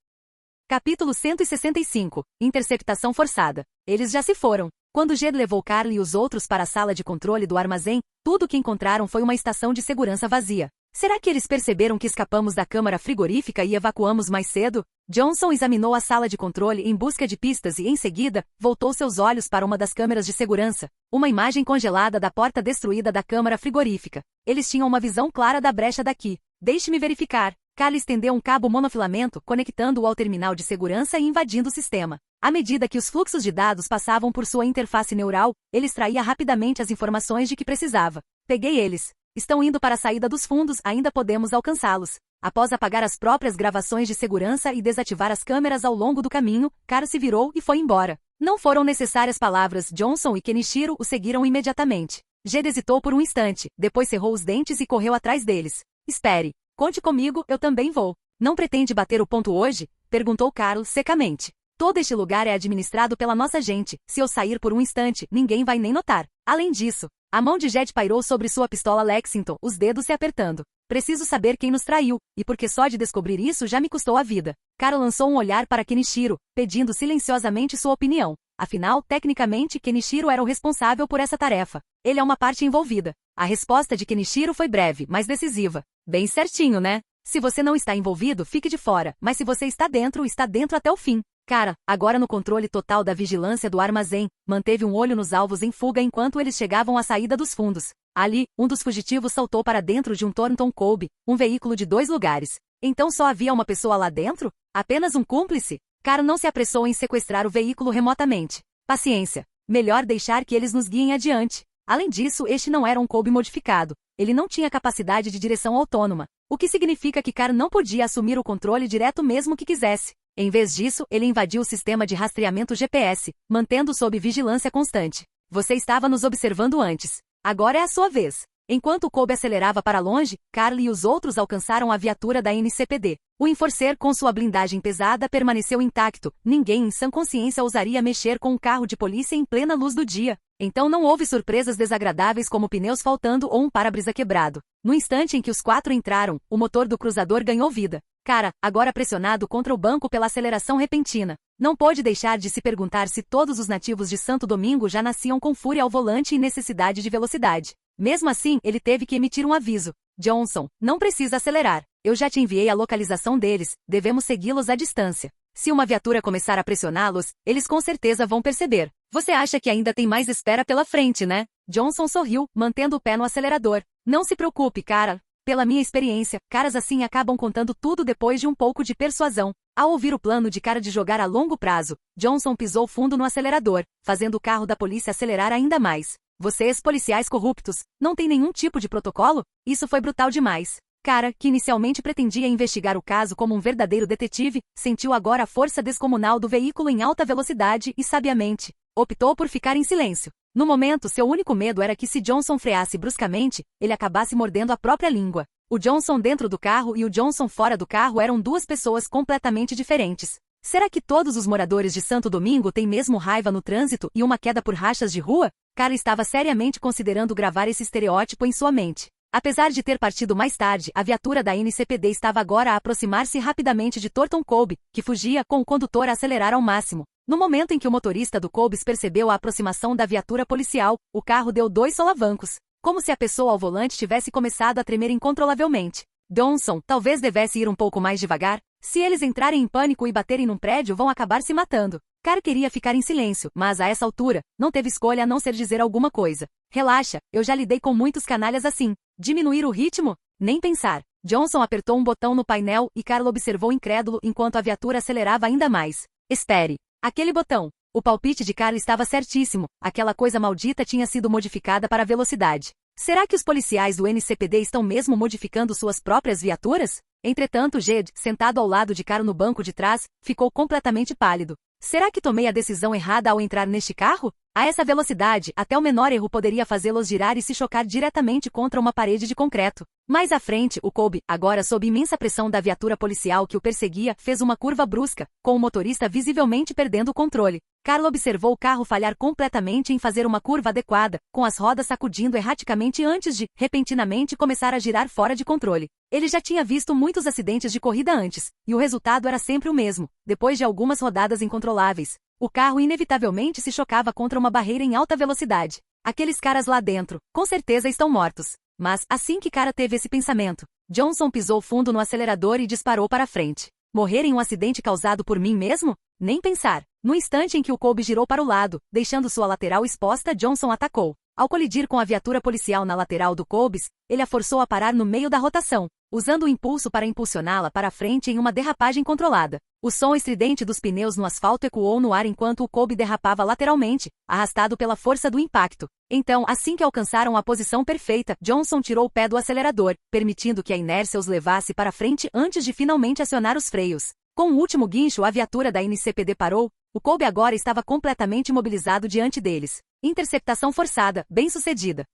Speaker 1: Capítulo 165. Interceptação forçada. Eles já se foram. Quando Jed levou Carl e os outros para a sala de controle do armazém, tudo o que encontraram foi uma estação de segurança vazia. Será que eles perceberam que escapamos da câmara frigorífica e evacuamos mais cedo? Johnson examinou a sala de controle em busca de pistas e, em seguida, voltou seus olhos para uma das câmeras de segurança. Uma imagem congelada da porta destruída da câmara frigorífica. Eles tinham uma visão clara da brecha daqui. Deixe-me verificar. Carl estendeu um cabo monofilamento, conectando-o ao terminal de segurança e invadindo o sistema. À medida que os fluxos de dados passavam por sua interface neural, ele extraía rapidamente as informações de que precisava. Peguei eles. Estão indo para a saída dos fundos, ainda podemos alcançá-los. Após apagar as próprias gravações de segurança e desativar as câmeras ao longo do caminho, Carl se virou e foi embora. Não foram necessárias palavras, Johnson e Kenichiro o seguiram imediatamente. Jed hesitou por um instante, depois cerrou os dentes e correu atrás deles. Espere. Conte comigo, eu também vou. Não pretende bater o ponto hoje? Perguntou Carl secamente. Todo este lugar é administrado pela nossa gente. Se eu sair por um instante, ninguém vai nem notar. Além disso, a mão de Jed pairou sobre sua pistola Lexington, os dedos se apertando. Preciso saber quem nos traiu, e porque só de descobrir isso já me custou a vida. Carl lançou um olhar para Kenichiro, pedindo silenciosamente sua opinião. Afinal, tecnicamente, Kenichiro era o responsável por essa tarefa. Ele é uma parte envolvida. A resposta de Kenichiro foi breve, mas decisiva. Bem certinho, né? Se você não está envolvido, fique de fora, mas se você está dentro até o fim. Cara, agora no controle total da vigilância do armazém, manteve um olho nos alvos em fuga enquanto eles chegavam à saída dos fundos. Ali, um dos fugitivos saltou para dentro de um Thornton Colby, um veículo de 2 lugares. Então só havia uma pessoa lá dentro? Apenas um cúmplice? Cara não se apressou em sequestrar o veículo remotamente. Paciência. Melhor deixar que eles nos guiem adiante. Além disso, este não era um Colby modificado. Ele não tinha capacidade de direção autônoma, o que significa que Carl não podia assumir o controle direto mesmo que quisesse. Em vez disso, ele invadiu o sistema de rastreamento GPS, mantendo sob vigilância constante. Você estava nos observando antes. Agora é a sua vez. Enquanto o Colby acelerava para longe, Carl e os outros alcançaram a viatura da NCPD. O Enforcer, com sua blindagem pesada, permaneceu intacto. Ninguém em sã consciência ousaria mexer com um carro de polícia em plena luz do dia. Então não houve surpresas desagradáveis como pneus faltando ou um para-brisa quebrado. No instante em que os 4 entraram, o motor do cruzador ganhou vida. Cara, agora pressionado contra o banco pela aceleração repentina. Não pôde deixar de se perguntar se todos os nativos de Santo Domingo já nasciam com fúria ao volante e necessidade de velocidade. Mesmo assim, ele teve que emitir um aviso. Johnson, não precisa acelerar. Eu já te enviei a localização deles, devemos segui-los à distância. Se uma viatura começar a pressioná-los, eles com certeza vão perceber. Você acha que ainda tem mais espera pela frente, né? Johnson sorriu, mantendo o pé no acelerador. Não se preocupe, cara. Pela minha experiência, caras assim acabam contando tudo depois de um pouco de persuasão. Ao ouvir o plano de cara de jogar a longo prazo, Johnson pisou fundo no acelerador, fazendo o carro da polícia acelerar ainda mais. Vocês, policiais corruptos, não têm nenhum tipo de protocolo? Isso foi brutal demais. Cara, que inicialmente pretendia investigar o caso como um verdadeiro detetive, sentiu agora a força descomunal do veículo em alta velocidade e, sabiamente, optou por ficar em silêncio. No momento, seu único medo era que se Johnson freasse bruscamente, ele acabasse mordendo a própria língua. O Johnson dentro do carro e o Johnson fora do carro eram 2 pessoas completamente diferentes. Será que todos os moradores de Santo Domingo têm mesmo raiva no trânsito e uma queda por rachas de rua? Carl estava seriamente considerando gravar esse estereótipo em sua mente. Apesar de ter partido mais tarde, a viatura da NCPD estava agora a aproximar-se rapidamente de Thornton Colby, que fugia, com o condutor a acelerar ao máximo. No momento em que o motorista do Colby percebeu a aproximação da viatura policial, o carro deu 2 solavancos, como se a pessoa ao volante tivesse começado a tremer incontrolavelmente. Johnson talvez devesse ir um pouco mais devagar. Se eles entrarem em pânico e baterem num prédio, vão acabar se matando. Carr queria ficar em silêncio, mas a essa altura, não teve escolha a não ser dizer alguma coisa. Relaxa, eu já lidei com muitos canalhas assim. Diminuir o ritmo? Nem pensar. Johnson apertou um botão no painel e Carl observou incrédulo enquanto a viatura acelerava ainda mais. Espere. Aquele botão. O palpite de Carl estava certíssimo. Aquela coisa maldita tinha sido modificada para velocidade. Será que os policiais do NCPD estão mesmo modificando suas próprias viaturas? Entretanto, Jed, sentado ao lado de Carl no banco de trás, ficou completamente pálido. Será que tomei a decisão errada ao entrar neste carro? A essa velocidade, até o menor erro poderia fazê-los girar e se chocar diretamente contra uma parede de concreto. Mais à frente, o Colby, agora sob imensa pressão da viatura policial que o perseguia, fez uma curva brusca, com o motorista visivelmente perdendo o controle. Carl observou o carro falhar completamente em fazer uma curva adequada, com as rodas sacudindo erraticamente antes de, repentinamente, começar a girar fora de controle. Ele já tinha visto muitos acidentes de corrida antes, e o resultado era sempre o mesmo. Depois de algumas rodadas incontroláveis, o carro inevitavelmente se chocava contra uma barreira em alta velocidade. Aqueles caras lá dentro, com certeza estão mortos. Mas, assim que Carr teve esse pensamento, Johnson pisou fundo no acelerador e disparou para frente. Morrer em um acidente causado por mim mesmo? Nem pensar. No instante em que o Colby girou para o lado, deixando sua lateral exposta, Johnson atacou. Ao colidir com a viatura policial na lateral do Colby, ele a forçou a parar no meio da rotação, usando o impulso para impulsioná-la para a frente em uma derrapagem controlada. O som estridente dos pneus no asfalto ecoou no ar enquanto o Colby derrapava lateralmente, arrastado pela força do impacto. Então, assim que alcançaram a posição perfeita, Johnson tirou o pé do acelerador, permitindo que a inércia os levasse para frente antes de finalmente acionar os freios. Com o último guincho, a viatura da NCPD parou. O Colby agora estava completamente imobilizado diante deles. Interceptação forçada, bem-sucedida.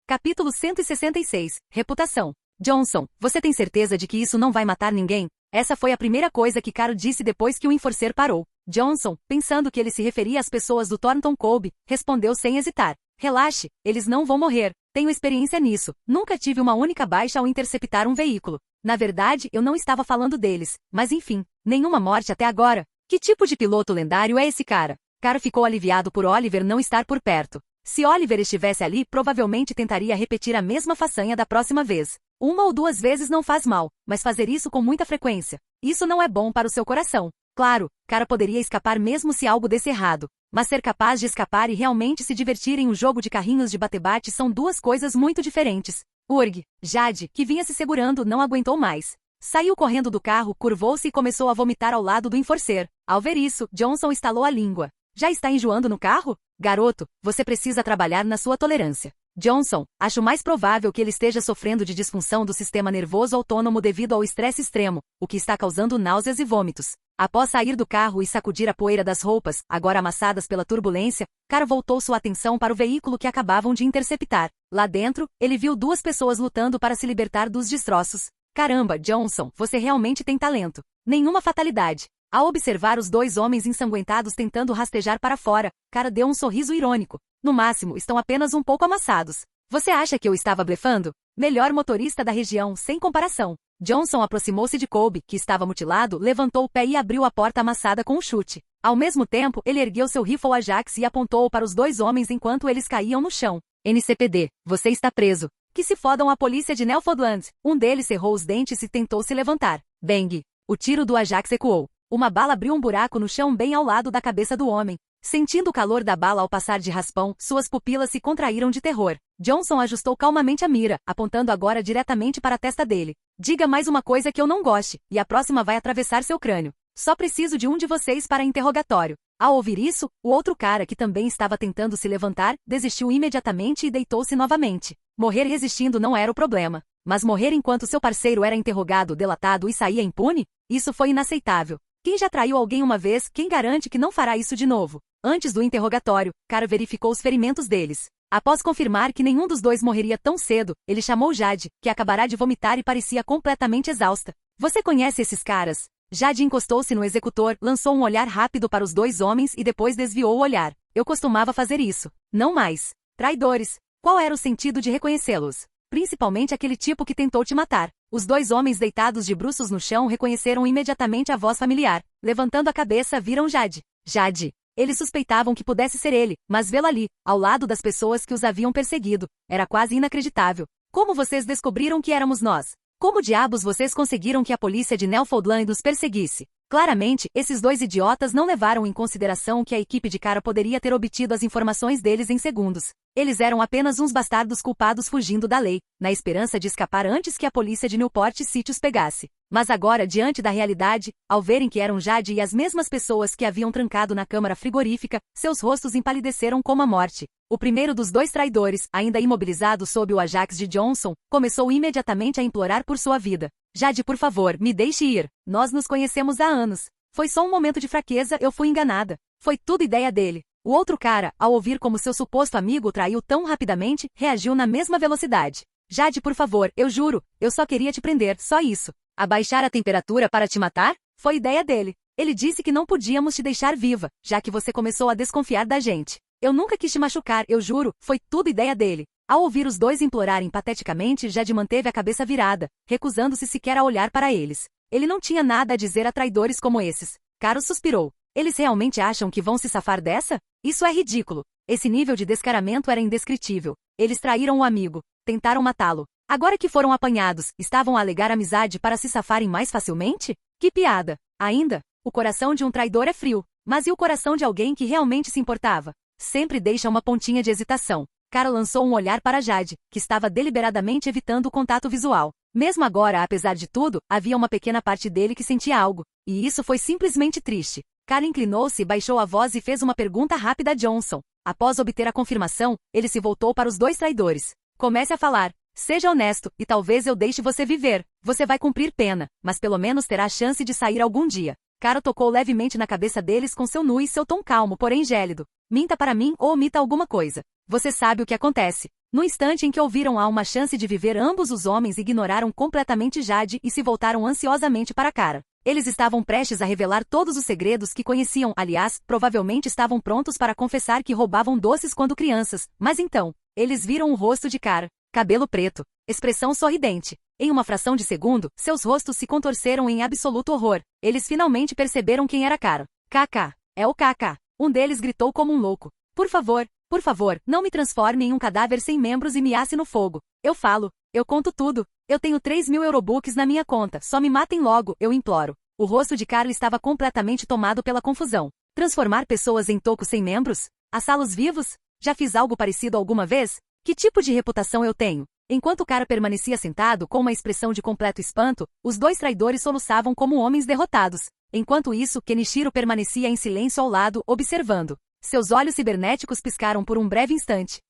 Speaker 1: Capítulo 166. Reputação. Johnson, você tem certeza de que isso não vai matar ninguém? Essa foi a primeira coisa que Carl disse depois que o enforcer parou. Johnson, pensando que ele se referia às pessoas do Thornton Colby, respondeu sem hesitar. Relaxe, eles não vão morrer. Tenho experiência nisso. Nunca tive uma única baixa ao interceptar um veículo. Na verdade, eu não estava falando deles. Mas enfim, nenhuma morte até agora. Que tipo de piloto lendário é esse cara? Carl ficou aliviado por Oliver não estar por perto. Se Oliver estivesse ali, provavelmente tentaria repetir a mesma façanha da próxima vez. 1 ou 2 vezes não faz mal, mas fazer isso com muita frequência. Isso não é bom para o seu coração. Claro, Carl poderia escapar mesmo se algo desse errado. Mas ser capaz de escapar e realmente se divertir em um jogo de carrinhos de bate-bate são duas coisas muito diferentes. Urg, Jade, que vinha se segurando, não aguentou mais. Saiu correndo do carro, curvou-se e começou a vomitar ao lado do enforcer. Ao ver isso, Johnson estalou a língua. Já está enjoando no carro? Garoto, você precisa trabalhar na sua tolerância. Johnson, acho mais provável que ele esteja sofrendo de disfunção do sistema nervoso autônomo devido ao estresse extremo, o que está causando náuseas e vômitos. Após sair do carro e sacudir a poeira das roupas, agora amassadas pela turbulência, Carl voltou sua atenção para o veículo que acabavam de interceptar. Lá dentro, ele viu 2 pessoas lutando para se libertar dos destroços. Caramba, Johnson, você realmente tem talento. Nenhuma fatalidade. Ao observar os 2 homens ensanguentados tentando rastejar para fora, Carl deu um sorriso irônico. No máximo, estão apenas um pouco amassados. Você acha que eu estava blefando? Melhor motorista da região, sem comparação. Johnson aproximou-se de Colby, que estava mutilado, levantou o pé e abriu a porta amassada com um chute. Ao mesmo tempo, ele ergueu seu rifle Ajax e apontou-o para os 2 homens enquanto eles caíam no chão. NCPD, você está preso. Que se fodam a polícia de Newfoundland. Um deles cerrou os dentes e tentou se levantar. Bang! O tiro do Ajax ecoou. Uma bala abriu um buraco no chão bem ao lado da cabeça do homem. Sentindo o calor da bala ao passar de raspão, suas pupilas se contraíram de terror. Johnson ajustou calmamente a mira, apontando agora diretamente para a testa dele. Diga mais uma coisa que eu não goste, e a próxima vai atravessar seu crânio. Só preciso de um de vocês para interrogatório. Ao ouvir isso, o outro cara que também estava tentando se levantar, desistiu imediatamente e deitou-se novamente. Morrer resistindo não era o problema. Mas morrer enquanto seu parceiro era interrogado, delatado e saía impune? Isso foi inaceitável. Quem já traiu alguém uma vez, quem garante que não fará isso de novo? Antes do interrogatório, Carl verificou os ferimentos deles. Após confirmar que nenhum dos 2 morreria tão cedo, ele chamou Jade, que acabará de vomitar e parecia completamente exausta. Você conhece esses caras? Jade encostou-se no executor, lançou um olhar rápido para os 2 homens e depois desviou o olhar. Eu costumava fazer isso. Não mais. Traidores. Qual era o sentido de reconhecê-los? principalmente aquele tipo que tentou te matar. Os dois homens deitados de bruços no chão reconheceram imediatamente a voz familiar. Levantando a cabeça, viram Jade. Jade. Eles suspeitavam que pudesse ser ele, mas vê-lo ali, ao lado das pessoas que os haviam perseguido, era quase inacreditável. Como vocês descobriram que éramos nós? Como diabos vocês conseguiram que a polícia de Newfoundland nos perseguisse? Claramente, esses dois idiotas não levaram em consideração que a equipe de Kara poderia ter obtido as informações deles em segundos. Eles eram apenas uns bastardos culpados fugindo da lei, na esperança de escapar antes que a polícia de Newport City os pegasse. Mas agora, diante da realidade, ao verem que eram Jade e as mesmas pessoas que haviam trancado na câmara frigorífica, seus rostos empalideceram como a morte. O primeiro dos dois traidores, ainda imobilizado sob o Ajax de Johnson, começou imediatamente a implorar por sua vida. Jade, por favor, me deixe ir. Nós nos conhecemos há anos. Foi só um momento de fraqueza, eu fui enganada. Foi tudo ideia dele. O outro cara, ao ouvir como seu suposto amigo o traiu tão rapidamente, reagiu na mesma velocidade. Jade, por favor, eu juro, eu só queria te prender, só isso. Abaixar a temperatura para te matar? Foi ideia dele. Ele disse que não podíamos te deixar viva, já que você começou a desconfiar da gente. Eu nunca quis te machucar, eu juro, foi tudo ideia dele. Ao ouvir os dois implorarem pateticamente, Jade manteve a cabeça virada, recusando-se sequer a olhar para eles. Ele não tinha nada a dizer a traidores como esses. Caro suspirou. Eles realmente acham que vão se safar dessa? Isso é ridículo. Esse nível de descaramento era indescritível. Eles traíram o amigo. Tentaram matá-lo. Agora que foram apanhados, estavam a alegar amizade para se safarem mais facilmente? Que piada. Ainda, o coração de um traidor é frio. Mas e o coração de alguém que realmente se importava? Sempre deixa uma pontinha de hesitação. Cara lançou um olhar para Jade, que estava deliberadamente evitando o contato visual. Mesmo agora, apesar de tudo, havia uma pequena parte dele que sentia algo. E isso foi simplesmente triste. Cara inclinou-se, baixou a voz e fez uma pergunta rápida a Johnson. Após obter a confirmação, ele se voltou para os dois traidores. Comece a falar. Seja honesto, e talvez eu deixe você viver. Você vai cumprir pena, mas pelo menos terá a chance de sair algum dia. Cara tocou levemente na cabeça deles com seu nu e seu tom calmo, porém gélido. Minta para mim ou omita alguma coisa. Você sabe o que acontece. No instante em que ouviram há uma chance de viver, ambos os homens ignoraram completamente Jade e se voltaram ansiosamente para Cara. Eles estavam prestes a revelar todos os segredos que conheciam, aliás, provavelmente estavam prontos para confessar que roubavam doces quando crianças, mas então, eles viram o rosto de Cara. Cabelo preto, expressão sorridente. Em uma fração de segundo, seus rostos se contorceram em absoluto horror. Eles finalmente perceberam quem era Cara. KK. É o KK. Um deles gritou como um louco. Por favor, não me transforme em um cadáver sem membros e me asse no fogo. Eu falo, eu conto tudo. Eu tenho 3.000 eurobooks na minha conta, só me matem logo, eu imploro. O rosto de Carl estava completamente tomado pela confusão. Transformar pessoas em tocos sem membros? Assá-los vivos? Já fiz algo parecido alguma vez? Que tipo de reputação eu tenho? Enquanto Cara permanecia sentado com uma expressão de completo espanto, os dois traidores soluçavam como homens derrotados. Enquanto isso, Kenichiro permanecia em silêncio ao lado, observando. Seus olhos cibernéticos piscaram por um breve instante.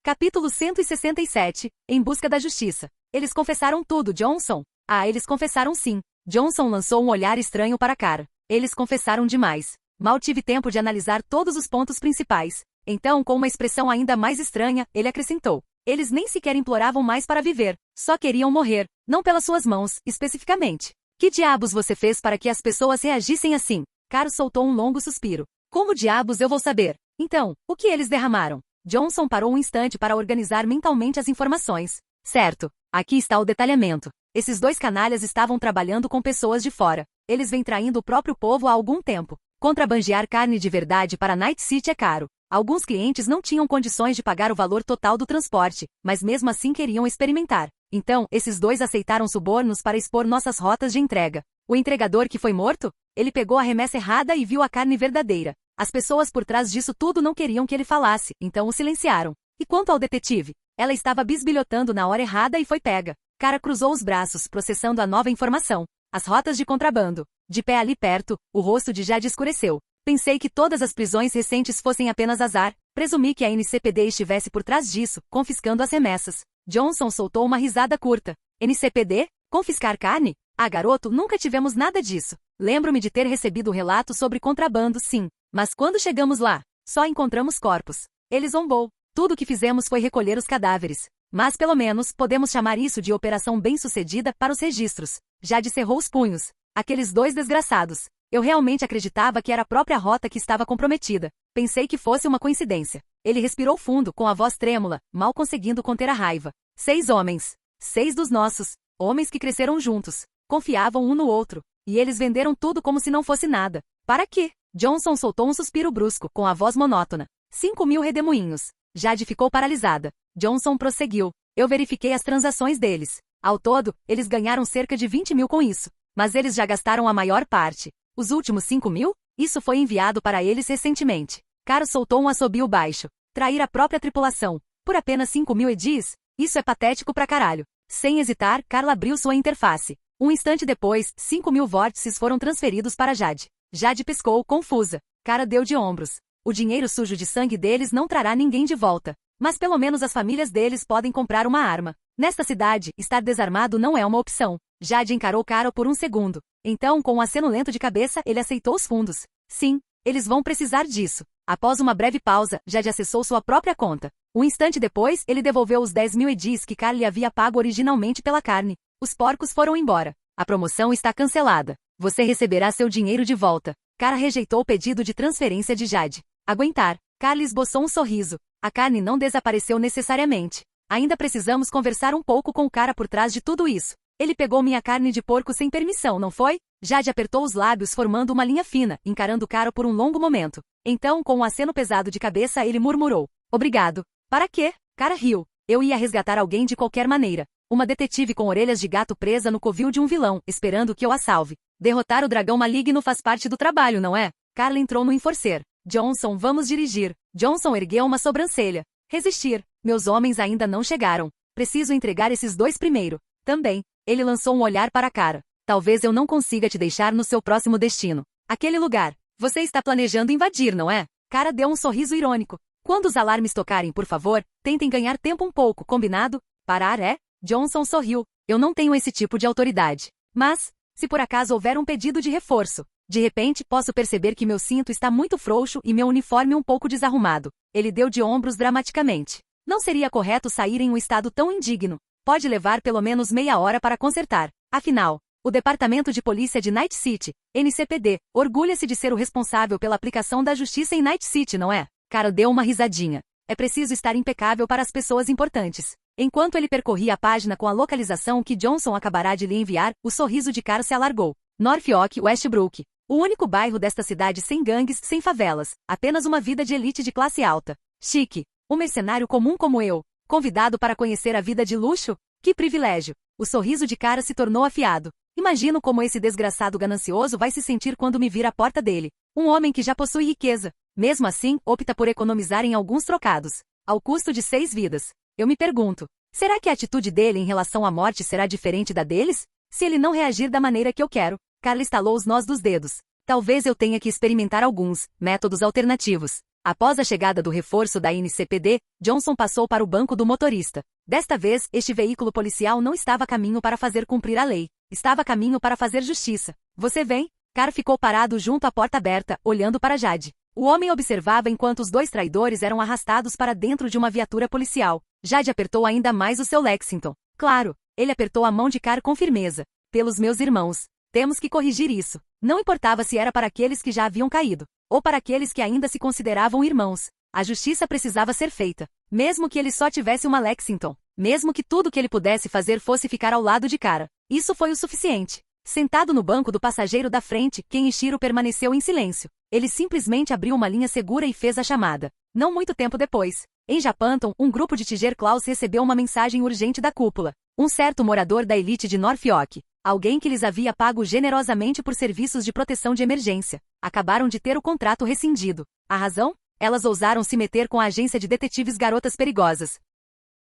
Speaker 1: Capítulo 167. Em busca da justiça. Eles confessaram tudo, Johnson? Ah, eles confessaram sim. Johnson lançou um olhar estranho para Cara. Eles confessaram demais. Mal tive tempo de analisar todos os pontos principais. Então, com uma expressão ainda mais estranha, ele acrescentou. Eles nem sequer imploravam mais para viver. Só queriam morrer. Não pelas suas mãos, especificamente. Que diabos você fez para que as pessoas reagissem assim? Cara soltou um longo suspiro. Como diabos eu vou saber? Então, o que eles derramaram? Johnson parou um instante para organizar mentalmente as informações. Certo. Aqui está o detalhamento. Esses dois canalhas estavam trabalhando com pessoas de fora. Eles vêm traindo o próprio povo há algum tempo. Contrabandear carne de verdade para Night City é caro. Alguns clientes não tinham condições de pagar o valor total do transporte, mas mesmo assim queriam experimentar. Então, esses dois aceitaram subornos para expor nossas rotas de entrega. O entregador que foi morto? Ele pegou a remessa errada e viu a carne verdadeira. As pessoas por trás disso tudo não queriam que ele falasse, então o silenciaram. E quanto ao detetive? Ela estava bisbilhotando na hora errada e foi pega. Cara cruzou os braços, processando a nova informação. As rotas de contrabando. De pé ali perto, o rosto de Jade escureceu. Pensei que todas as prisões recentes fossem apenas azar. Presumi que a NCPD estivesse por trás disso, confiscando as remessas. Johnson soltou uma risada curta. NCPD? Confiscar carne? Ah, garoto, nunca tivemos nada disso. Lembro-me de ter recebido o relato sobre contrabando, sim. Mas quando chegamos lá, só encontramos corpos. Ele zombou. Tudo o que fizemos foi recolher os cadáveres. Mas pelo menos, podemos chamar isso de operação bem-sucedida para os registros. Jade cerrou os punhos. Aqueles dois desgraçados. Eu realmente acreditava que era a própria rota que estava comprometida. Pensei que fosse uma coincidência. Ele respirou fundo, com a voz trêmula, mal conseguindo conter a raiva. 6 homens. 6 dos nossos. Homens que cresceram juntos. Confiavam um no outro. E eles venderam tudo como se não fosse nada. Para quê? Johnson soltou um suspiro brusco, com a voz monótona. 5.000 redemoinhos. Jade ficou paralisada. Johnson prosseguiu. Eu verifiquei as transações deles. Ao todo, eles ganharam cerca de 20.000 com isso. Mas eles já gastaram a maior parte. Os últimos 5.000? Isso foi enviado para eles recentemente. Caro soltou um assobio baixo. Trair a própria tripulação. Por apenas 5.000 edis? Isso é patético pra caralho. Sem hesitar, Carla abriu sua interface. Um instante depois, 5.000 vórtices foram transferidos para Jade. Jade pescou, confusa. Cara deu de ombros. O dinheiro sujo de sangue deles não trará ninguém de volta. Mas pelo menos as famílias deles podem comprar uma arma. Nesta cidade, estar desarmado não é uma opção. Jade encarou Caro por um segundo. Então, com um aceno lento de cabeça, ele aceitou os fundos. Sim, eles vão precisar disso. Após uma breve pausa, Jade acessou sua própria conta. Um instante depois, ele devolveu os 10.000 edis que Carl lhe havia pago originalmente pela carne. Os porcos foram embora. A promoção está cancelada. Você receberá seu dinheiro de volta. Cara rejeitou o pedido de transferência de Jade. Aguentar. Carl esboçou um sorriso. A carne não desapareceu necessariamente. Ainda precisamos conversar um pouco com o cara por trás de tudo isso. Ele pegou minha carne de porco sem permissão, não foi? Jade apertou os lábios formando uma linha fina, encarando Caro por um longo momento. Então, com um aceno pesado de cabeça, ele murmurou. Obrigado. Para quê? Cara riu. Eu ia resgatar alguém de qualquer maneira. Uma detetive com orelhas de gato presa no covil de um vilão, esperando que eu a salve. Derrotar o dragão maligno faz parte do trabalho, não é? Carla entrou no enforcer. Johnson, vamos dirigir. Johnson ergueu uma sobrancelha. Resistir. Meus homens ainda não chegaram. Preciso entregar esses 2 primeiro. Também. Ele lançou um olhar para a Cara. Talvez eu não consiga te deixar no seu próximo destino. Aquele lugar. Você está planejando invadir, não é? Cara deu um sorriso irônico. Quando os alarmes tocarem, por favor, tentem ganhar tempo um pouco, combinado? Parar é? Johnson sorriu. Eu não tenho esse tipo de autoridade. Mas, se por acaso houver um pedido de reforço, de repente posso perceber que meu cinto está muito frouxo e meu uniforme um pouco desarrumado. Ele deu de ombros dramaticamente. Não seria correto sair em um estado tão indigno. Pode levar pelo menos meia hora para consertar. Afinal, o Departamento de Polícia de Night City, NCPD, orgulha-se de ser o responsável pela aplicação da justiça em Night City, não é? Cara deu uma risadinha. É preciso estar impecável para as pessoas importantes. Enquanto ele percorria a página com a localização que Johnson acabará de lhe enviar, o sorriso de Cara se alargou. Norfolk, Westbrook. O único bairro desta cidade sem gangues, sem favelas. Apenas uma vida de elite de classe alta. Chique. Um mercenário comum como eu. Convidado para conhecer a vida de luxo? Que privilégio! O sorriso de Cara se tornou afiado. Imagino como esse desgraçado ganancioso vai se sentir quando me vir à porta dele. Um homem que já possui riqueza. Mesmo assim, opta por economizar em alguns trocados. Ao custo de 6 vidas. Eu me pergunto, será que a atitude dele em relação à morte será diferente da deles? Se ele não reagir da maneira que eu quero, Carla estalou os nós dos dedos. Talvez eu tenha que experimentar alguns métodos alternativos. Após a chegada do reforço da NCPD, Johnson passou para o banco do motorista. Desta vez, este veículo policial não estava a caminho para fazer cumprir a lei. Estava a caminho para fazer justiça. Você vem? Car ficou parado junto à porta aberta, olhando para Jade. O homem observava enquanto os 2 traidores eram arrastados para dentro de uma viatura policial. Jade apertou ainda mais o seu Lexington. Claro, ele apertou a mão de Car com firmeza. Pelos meus irmãos. Temos que corrigir isso. Não importava se era para aqueles que já haviam caído, ou para aqueles que ainda se consideravam irmãos. A justiça precisava ser feita. Mesmo que ele só tivesse uma Lexington. Mesmo que tudo que ele pudesse fazer fosse ficar ao lado de Cara. Isso foi o suficiente. Sentado no banco do passageiro da frente, Kenichiro permaneceu em silêncio. Ele simplesmente abriu uma linha segura e fez a chamada. Não muito tempo depois, em Japanton, um grupo de Tiger Claws recebeu uma mensagem urgente da cúpula. Um certo morador da elite de Norfolk, alguém que lhes havia pago generosamente por serviços de proteção de emergência, acabaram de ter o contrato rescindido. A razão? Elas ousaram se meter com a agência de detetives Garotas Perigosas.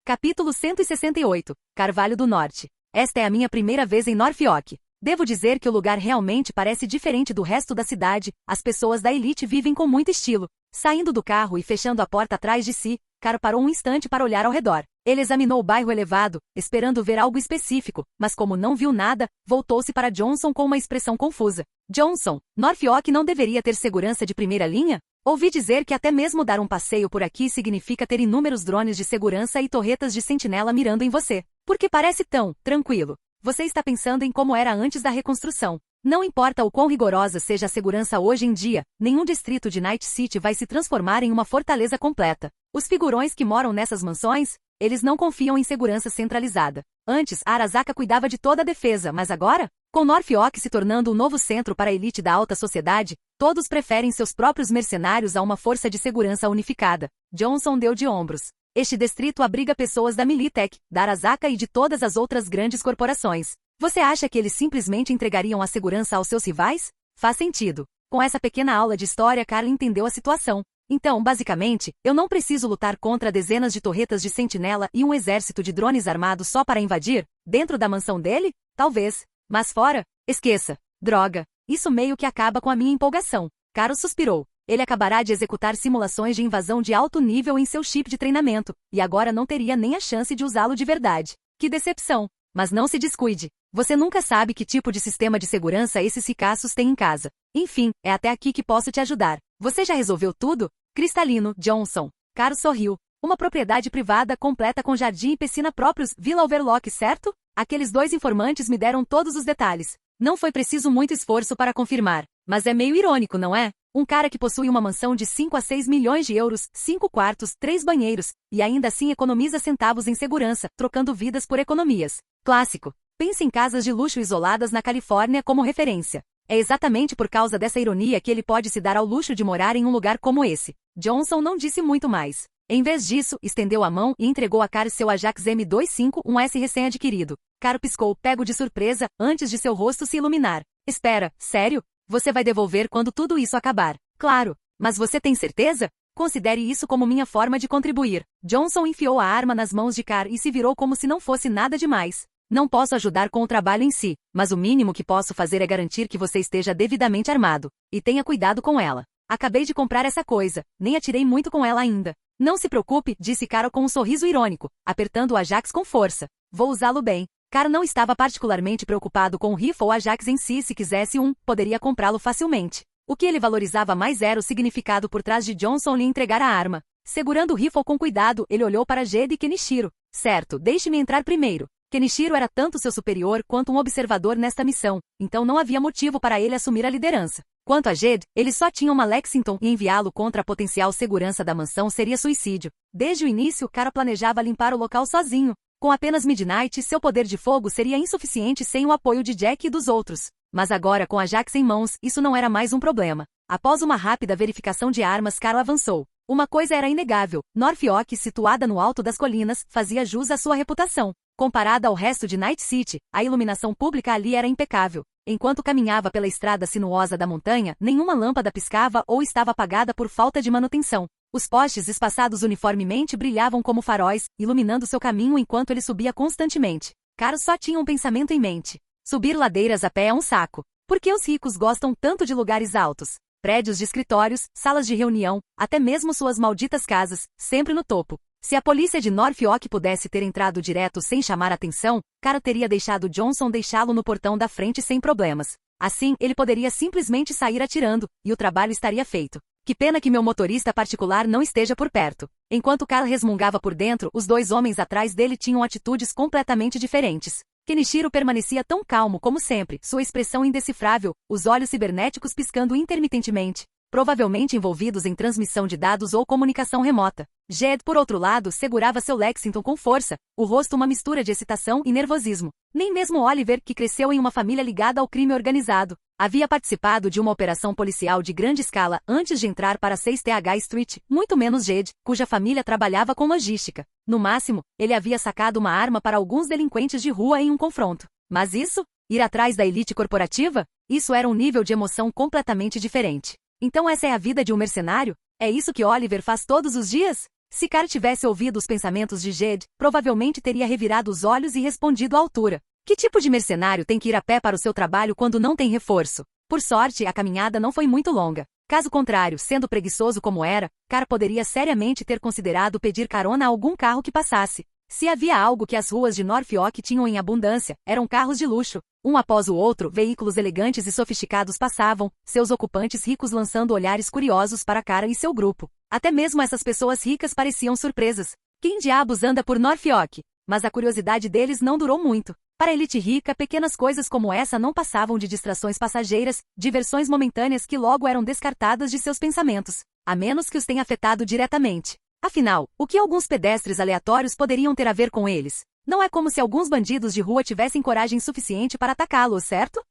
Speaker 1: Capítulo 168. Carvalho do Norte. Esta é a minha primeira vez em Norfolk. Devo dizer que o lugar realmente parece diferente do resto da cidade. As pessoas da elite vivem com muito estilo. Saindo do carro e fechando a porta atrás de si, Caro parou um instante para olhar ao redor. Ele examinou o bairro elevado, esperando ver algo específico, mas como não viu nada, voltou-se para Johnson com uma expressão confusa. Johnson, Norfolk não deveria ter segurança de primeira linha? Ouvi dizer que até mesmo dar um passeio por aqui significa ter inúmeros drones de segurança e torretas de sentinela mirando em você. Porque parece tão tranquilo. Você está pensando em como era antes da reconstrução. Não importa o quão rigorosa seja a segurança hoje em dia, nenhum distrito de Night City vai se transformar em uma fortaleza completa. Os figurões que moram nessas mansões, Eles não confiam em segurança centralizada. Antes, a Arasaka cuidava de toda a defesa, mas agora, com Norfolk se tornando um novo centro para a elite da alta sociedade, todos preferem seus próprios mercenários a uma força de segurança unificada. Johnson deu de ombros. Este distrito abriga pessoas da Militech, da Arasaka e de todas as outras grandes corporações. Você acha que eles simplesmente entregariam a segurança aos seus rivais? Faz sentido. Com essa pequena aula de história, Carl entendeu a situação. Então, basicamente, eu não preciso lutar contra dezenas de torretas de sentinela e um exército de drones armados só para invadir? Dentro da mansão dele? Talvez. Mas fora? Esqueça. Droga. Isso meio que acaba com a minha empolgação. Carl suspirou. Ele acabará de executar simulações de invasão de alto nível em seu chip de treinamento, e agora não teria nem a chance de usá-lo de verdade. Que decepção. Mas não se descuide. Você nunca sabe que tipo de sistema de segurança esses ricaços têm em casa. Enfim, é até aqui que posso te ajudar. Você já resolveu tudo? Cristalino, Johnson. Carl sorriu. Uma propriedade privada completa com jardim e piscina próprios, Villa Overlook, certo? Aqueles 2 informantes me deram todos os detalhes. Não foi preciso muito esforço para confirmar. Mas é meio irônico, não é? Um cara que possui uma mansão de 5 a 6 milhões de euros, 5 quartos, 3 banheiros, e ainda assim economiza centavos em segurança, trocando vidas por economias. Clássico. Pense em casas de luxo isoladas na Califórnia como referência. É exatamente por causa dessa ironia que ele pode se dar ao luxo de morar em um lugar como esse. Johnson não disse muito mais. Em vez disso, estendeu a mão e entregou a Carl seu Ajax M251S recém-adquirido. Carl piscou, pego de surpresa, antes de seu rosto se iluminar. Espera, sério? Você vai devolver quando tudo isso acabar. Claro. Mas você tem certeza? Considere isso como minha forma de contribuir. Johnson enfiou a arma nas mãos de Carl e se virou como se não fosse nada demais. Não posso ajudar com o trabalho em si, mas o mínimo que posso fazer é garantir que você esteja devidamente armado. E tenha cuidado com ela. Acabei de comprar essa coisa, nem atirei muito com ela ainda. Não se preocupe, disse Carl com um sorriso irônico, apertando o Ajax com força. Vou usá-lo bem. Carl não estava particularmente preocupado com o rifle ou Ajax em si. Se quisesse poderia comprá-lo facilmente. O que ele valorizava mais era o significado por trás de Johnson lhe entregar a arma. Segurando o rifle com cuidado, ele olhou para Jade e Kenichiro. Certo, deixe-me entrar primeiro. Kenichiro era tanto seu superior quanto um observador nesta missão, então não havia motivo para ele assumir a liderança. Quanto a Jade, ele só tinha uma Lexington e enviá-lo contra a potencial segurança da mansão seria suicídio. Desde o início, Carl planejava limpar o local sozinho. Com apenas Midnight, seu poder de fogo seria insuficiente sem o apoio de Jack e dos outros. Mas agora, com a Ajax em mãos, isso não era mais um problema. Após uma rápida verificação de armas, Carl avançou. Uma coisa era inegável. Norfolk, situada no alto das colinas, fazia jus à sua reputação. Comparada ao resto de Night City, a iluminação pública ali era impecável. Enquanto caminhava pela estrada sinuosa da montanha, nenhuma lâmpada piscava ou estava apagada por falta de manutenção. Os postes espaçados uniformemente brilhavam como faróis, iluminando seu caminho enquanto ele subia constantemente. Carl só tinha um pensamento em mente. Subir ladeiras a pé é um saco. Por que os ricos gostam tanto de lugares altos? Prédios de escritórios, salas de reunião, até mesmo suas malditas casas, sempre no topo. Se a polícia de Norfolk pudesse ter entrado direto sem chamar atenção, Carl teria deixado Johnson deixá-lo no portão da frente sem problemas. Assim, ele poderia simplesmente sair atirando, e o trabalho estaria feito. Que pena que meu motorista particular não esteja por perto. Enquanto Carl resmungava por dentro, os 2 homens atrás dele tinham atitudes completamente diferentes. Kenichiro permanecia tão calmo como sempre, sua expressão indecifrável, os olhos cibernéticos piscando intermitentemente. Provavelmente envolvidos em transmissão de dados ou comunicação remota. Jed, por outro lado, segurava seu Lexington com força, o rosto uma mistura de excitação e nervosismo. Nem mesmo Oliver, que cresceu em uma família ligada ao crime organizado, havia participado de uma operação policial de grande escala antes de entrar para 6th Street, muito menos Jed, cuja família trabalhava com logística. No máximo, ele havia sacado uma arma para alguns delinquentes de rua em um confronto. Mas isso? Ir atrás da elite corporativa? Isso era um nível de emoção completamente diferente. Então essa é a vida de um mercenário? É isso que Oliver faz todos os dias? Se Carl tivesse ouvido os pensamentos de Jed, provavelmente teria revirado os olhos e respondido à altura. Que tipo de mercenário tem que ir a pé para o seu trabalho quando não tem reforço? Por sorte, a caminhada não foi muito longa. Caso contrário, sendo preguiçoso como era, Carl poderia seriamente ter considerado pedir carona a algum carro que passasse. Se havia algo que as ruas de Norfolk tinham em abundância, eram carros de luxo. Um após o outro, veículos elegantes e sofisticados passavam, seus ocupantes ricos lançando olhares curiosos para Carl e seu grupo. Até mesmo essas pessoas ricas pareciam surpresas. Quem diabos anda por Norfolk? Mas a curiosidade deles não durou muito. Para a elite rica, pequenas coisas como essa não passavam de distrações passageiras, diversões momentâneas que logo eram descartadas de seus pensamentos, a menos que os tenha afetado diretamente. Afinal, o que alguns pedestres aleatórios poderiam ter a ver com eles? Não é como se alguns bandidos de rua tivessem coragem suficiente para atacá-lo, certo?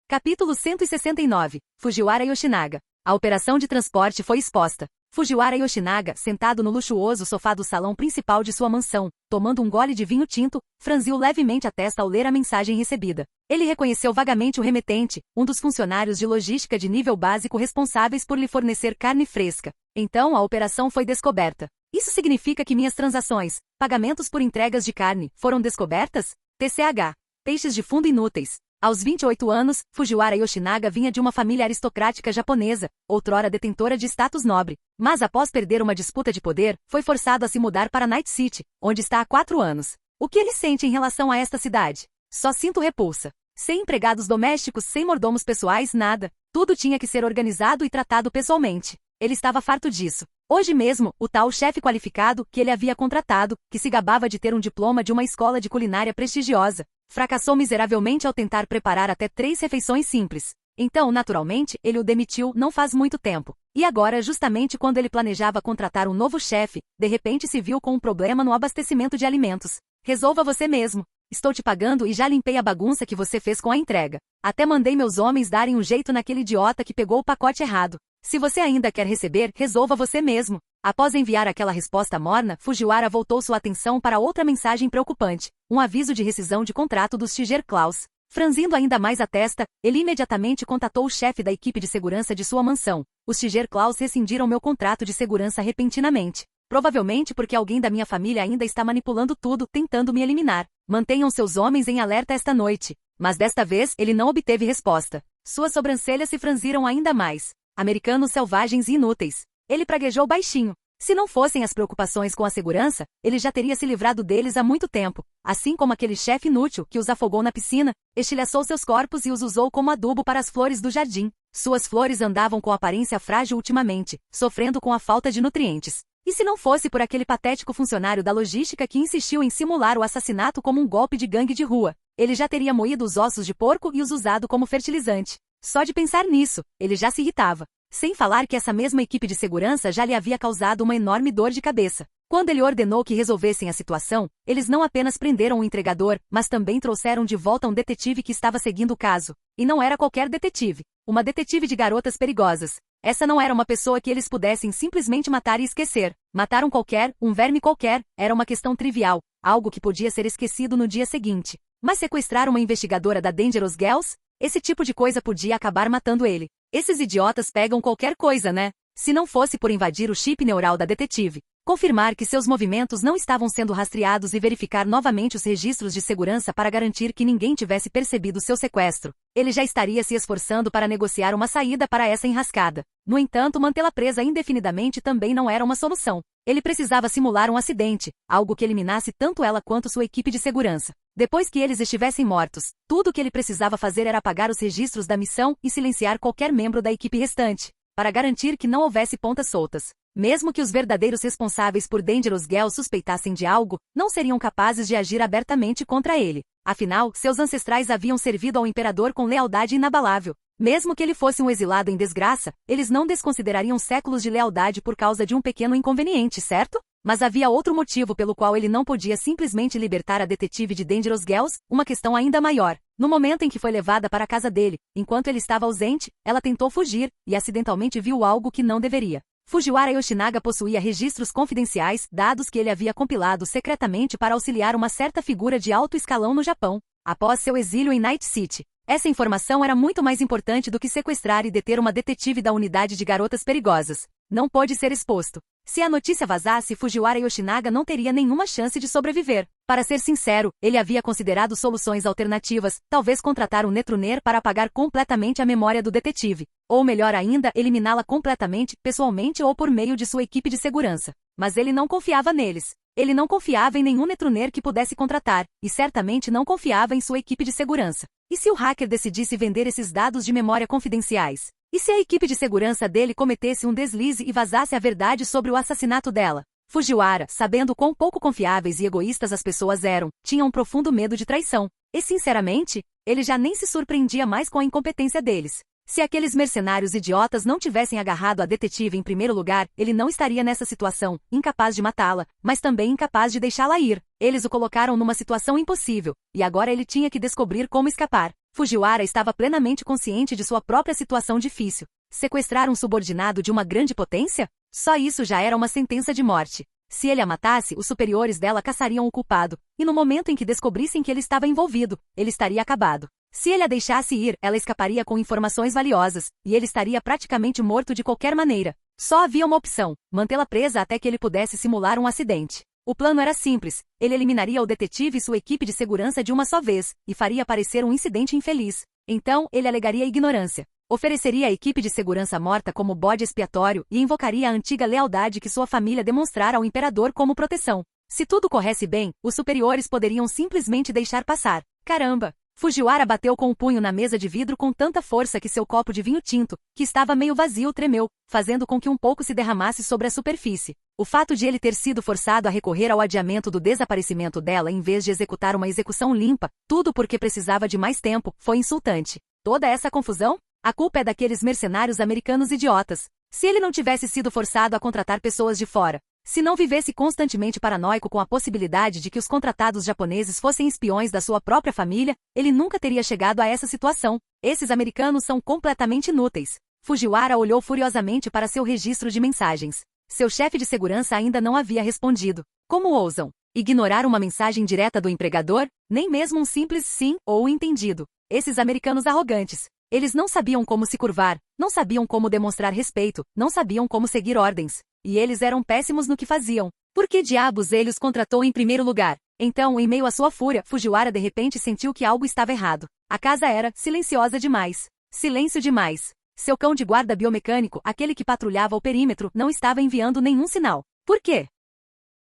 Speaker 1: Capítulo 169. Fujiwara Yoshinaga. A operação de transporte foi exposta. Fujiwara Yoshinaga, sentado no luxuoso sofá do salão principal de sua mansão, tomando um gole de vinho tinto, franziu levemente a testa ao ler a mensagem recebida. Ele reconheceu vagamente o remetente, um dos funcionários de logística de nível básico responsáveis por lhe fornecer carne fresca. Então a operação foi descoberta. Isso significa que minhas transações, pagamentos por entregas de carne, foram descobertas? TCH. Peixes de fundo inúteis. Aos 28 anos, Fujiwara Yoshinaga vinha de uma família aristocrática japonesa, outrora detentora de status nobre. Mas após perder uma disputa de poder, foi forçado a se mudar para Night City, onde está há 4 anos. O que ele sente em relação a esta cidade? Só sinto repulsa. Sem empregados domésticos, sem mordomos pessoais, nada. Tudo tinha que ser organizado e tratado pessoalmente. Ele estava farto disso. Hoje mesmo, o tal chefe qualificado, que ele havia contratado, que se gabava de ter um diploma de uma escola de culinária prestigiosa, fracassou miseravelmente ao tentar preparar até 3 refeições simples. Então, naturalmente, ele o demitiu não faz muito tempo. E agora, justamente quando ele planejava contratar um novo chefe, de repente se viu com um problema no abastecimento de alimentos. Resolva você mesmo. Estou te pagando e já limpei a bagunça que você fez com a entrega. Até mandei meus homens darem um jeito naquele idiota que pegou o pacote errado. Se você ainda quer receber, resolva você mesmo. Após enviar aquela resposta morna, Fujiwara voltou sua atenção para outra mensagem preocupante, um aviso de rescisão de contrato dos Tiger Claws. Franzindo ainda mais a testa, ele imediatamente contatou o chefe da equipe de segurança de sua mansão. Os Tiger Claws rescindiram meu contrato de segurança repentinamente. Provavelmente porque alguém da minha família ainda está manipulando tudo, tentando me eliminar. Mantenham seus homens em alerta esta noite. Mas desta vez, ele não obteve resposta. Suas sobrancelhas se franziram ainda mais. Americanos selvagens e inúteis. Ele praguejou baixinho. Se não fossem as preocupações com a segurança, ele já teria se livrado deles há muito tempo. Assim como aquele chefe inútil que os afogou na piscina, estilhaçou seus corpos e os usou como adubo para as flores do jardim. Suas flores andavam com aparência frágil ultimamente, sofrendo com a falta de nutrientes. E se não fosse por aquele patético funcionário da logística que insistiu em simular o assassinato como um golpe de gangue de rua, ele já teria moído os ossos de porco e os usado como fertilizante. Só de pensar nisso, ele já se irritava. Sem falar que essa mesma equipe de segurança já lhe havia causado uma enorme dor de cabeça. Quando ele ordenou que resolvessem a situação, eles não apenas prenderam o entregador, mas também trouxeram de volta um detetive que estava seguindo o caso. E não era qualquer detetive. Uma detetive de garotas perigosas. Essa não era uma pessoa que eles pudessem simplesmente matar e esquecer. Matar um verme qualquer, era uma questão trivial, algo que podia ser esquecido no dia seguinte. Mas sequestrar uma investigadora da Dangerous Girls? Esse tipo de coisa podia acabar matando ele. Esses idiotas pegam qualquer coisa, né? Se não fosse por invadir o chip neural da detetive, confirmar que seus movimentos não estavam sendo rastreados e verificar novamente os registros de segurança para garantir que ninguém tivesse percebido seu sequestro, ele já estaria se esforçando para negociar uma saída para essa enrascada. No entanto, mantê-la presa indefinidamente também não era uma solução. Ele precisava simular um acidente, algo que eliminasse tanto ela quanto sua equipe de segurança. Depois que eles estivessem mortos, tudo o que ele precisava fazer era apagar os registros da missão e silenciar qualquer membro da equipe restante, para garantir que não houvesse pontas soltas. Mesmo que os verdadeiros responsáveis por Dangerous Girl suspeitassem de algo, não seriam capazes de agir abertamente contra ele. Afinal, seus ancestrais haviam servido ao imperador com lealdade inabalável. Mesmo que ele fosse um exilado em desgraça, eles não desconsiderariam séculos de lealdade por causa de um pequeno inconveniente, certo? Mas havia outro motivo pelo qual ele não podia simplesmente libertar a detetive de Dangerous Girls, uma questão ainda maior. No momento em que foi levada para a casa dele, enquanto ele estava ausente, ela tentou fugir, e acidentalmente viu algo que não deveria. Fujiwara Yoshinaga possuía registros confidenciais, dados que ele havia compilado secretamente para auxiliar uma certa figura de alto escalão no Japão, após seu exílio em Night City. Essa informação era muito mais importante do que sequestrar e deter uma detetive da unidade de garotas perigosas. Não pôde ser exposto. Se a notícia vazasse, Fujiwara Yoshinaga não teria nenhuma chance de sobreviver. Para ser sincero, ele havia considerado soluções alternativas, talvez contratar um netruner para apagar completamente a memória do detetive. Ou melhor ainda, eliminá-la completamente, pessoalmente ou por meio de sua equipe de segurança. Mas ele não confiava neles. Ele não confiava em nenhum netruner que pudesse contratar, e certamente não confiava em sua equipe de segurança. E se o hacker decidisse vender esses dados de memória confidenciais? E se a equipe de segurança dele cometesse um deslize e vazasse a verdade sobre o assassinato dela? Fujiwara, sabendo quão pouco confiáveis e egoístas as pessoas eram, tinha um profundo medo de traição. E sinceramente, ele já nem se surpreendia mais com a incompetência deles. Se aqueles mercenários idiotas não tivessem agarrado a detetive em primeiro lugar, ele não estaria nessa situação, incapaz de matá-la, mas também incapaz de deixá-la ir. Eles o colocaram numa situação impossível, e agora ele tinha que descobrir como escapar. Fujiwara estava plenamente consciente de sua própria situação difícil. Sequestrar um subordinado de uma grande potência? Só isso já era uma sentença de morte. Se ele a matasse, os superiores dela caçariam o culpado, e no momento em que descobrissem que ele estava envolvido, ele estaria acabado. Se ele a deixasse ir, ela escaparia com informações valiosas, e ele estaria praticamente morto de qualquer maneira. Só havia uma opção: mantê-la presa até que ele pudesse simular um acidente. O plano era simples: ele eliminaria o detetive e sua equipe de segurança de uma só vez, e faria parecer um incidente infeliz. Então, ele alegaria ignorância. Ofereceria a equipe de segurança morta como bode expiatório e invocaria a antiga lealdade que sua família demonstrara ao imperador como proteção. Se tudo corresse bem, os superiores poderiam simplesmente deixar passar. Caramba! Fujiwara bateu com o punho na mesa de vidro com tanta força que seu copo de vinho tinto, que estava meio vazio, tremeu, fazendo com que um pouco se derramasse sobre a superfície. O fato de ele ter sido forçado a recorrer ao adiamento do desaparecimento dela em vez de executar uma execução limpa, tudo porque precisava de mais tempo, foi insultante. Toda essa confusão? A culpa é daqueles mercenários americanos idiotas. Se ele não tivesse sido forçado a contratar pessoas de fora, se não vivesse constantemente paranoico com a possibilidade de que os contratados japoneses fossem espiões da sua própria família, ele nunca teria chegado a essa situação. Esses americanos são completamente inúteis. Fujiwara olhou furiosamente para seu registro de mensagens. Seu chefe de segurança ainda não havia respondido. Como ousam ignorar uma mensagem direta do empregador? Nem mesmo um simples sim ou entendido. Esses americanos arrogantes. Eles não sabiam como se curvar, não sabiam como demonstrar respeito, não sabiam como seguir ordens. E eles eram péssimos no que faziam. Por que diabos ele os contratou em primeiro lugar? Então, em meio à sua fúria, Fujiwara de repente sentiu que algo estava errado. A casa era silenciosa demais. Silêncio demais. Seu cão de guarda biomecânico, aquele que patrulhava o perímetro, não estava enviando nenhum sinal. Por quê?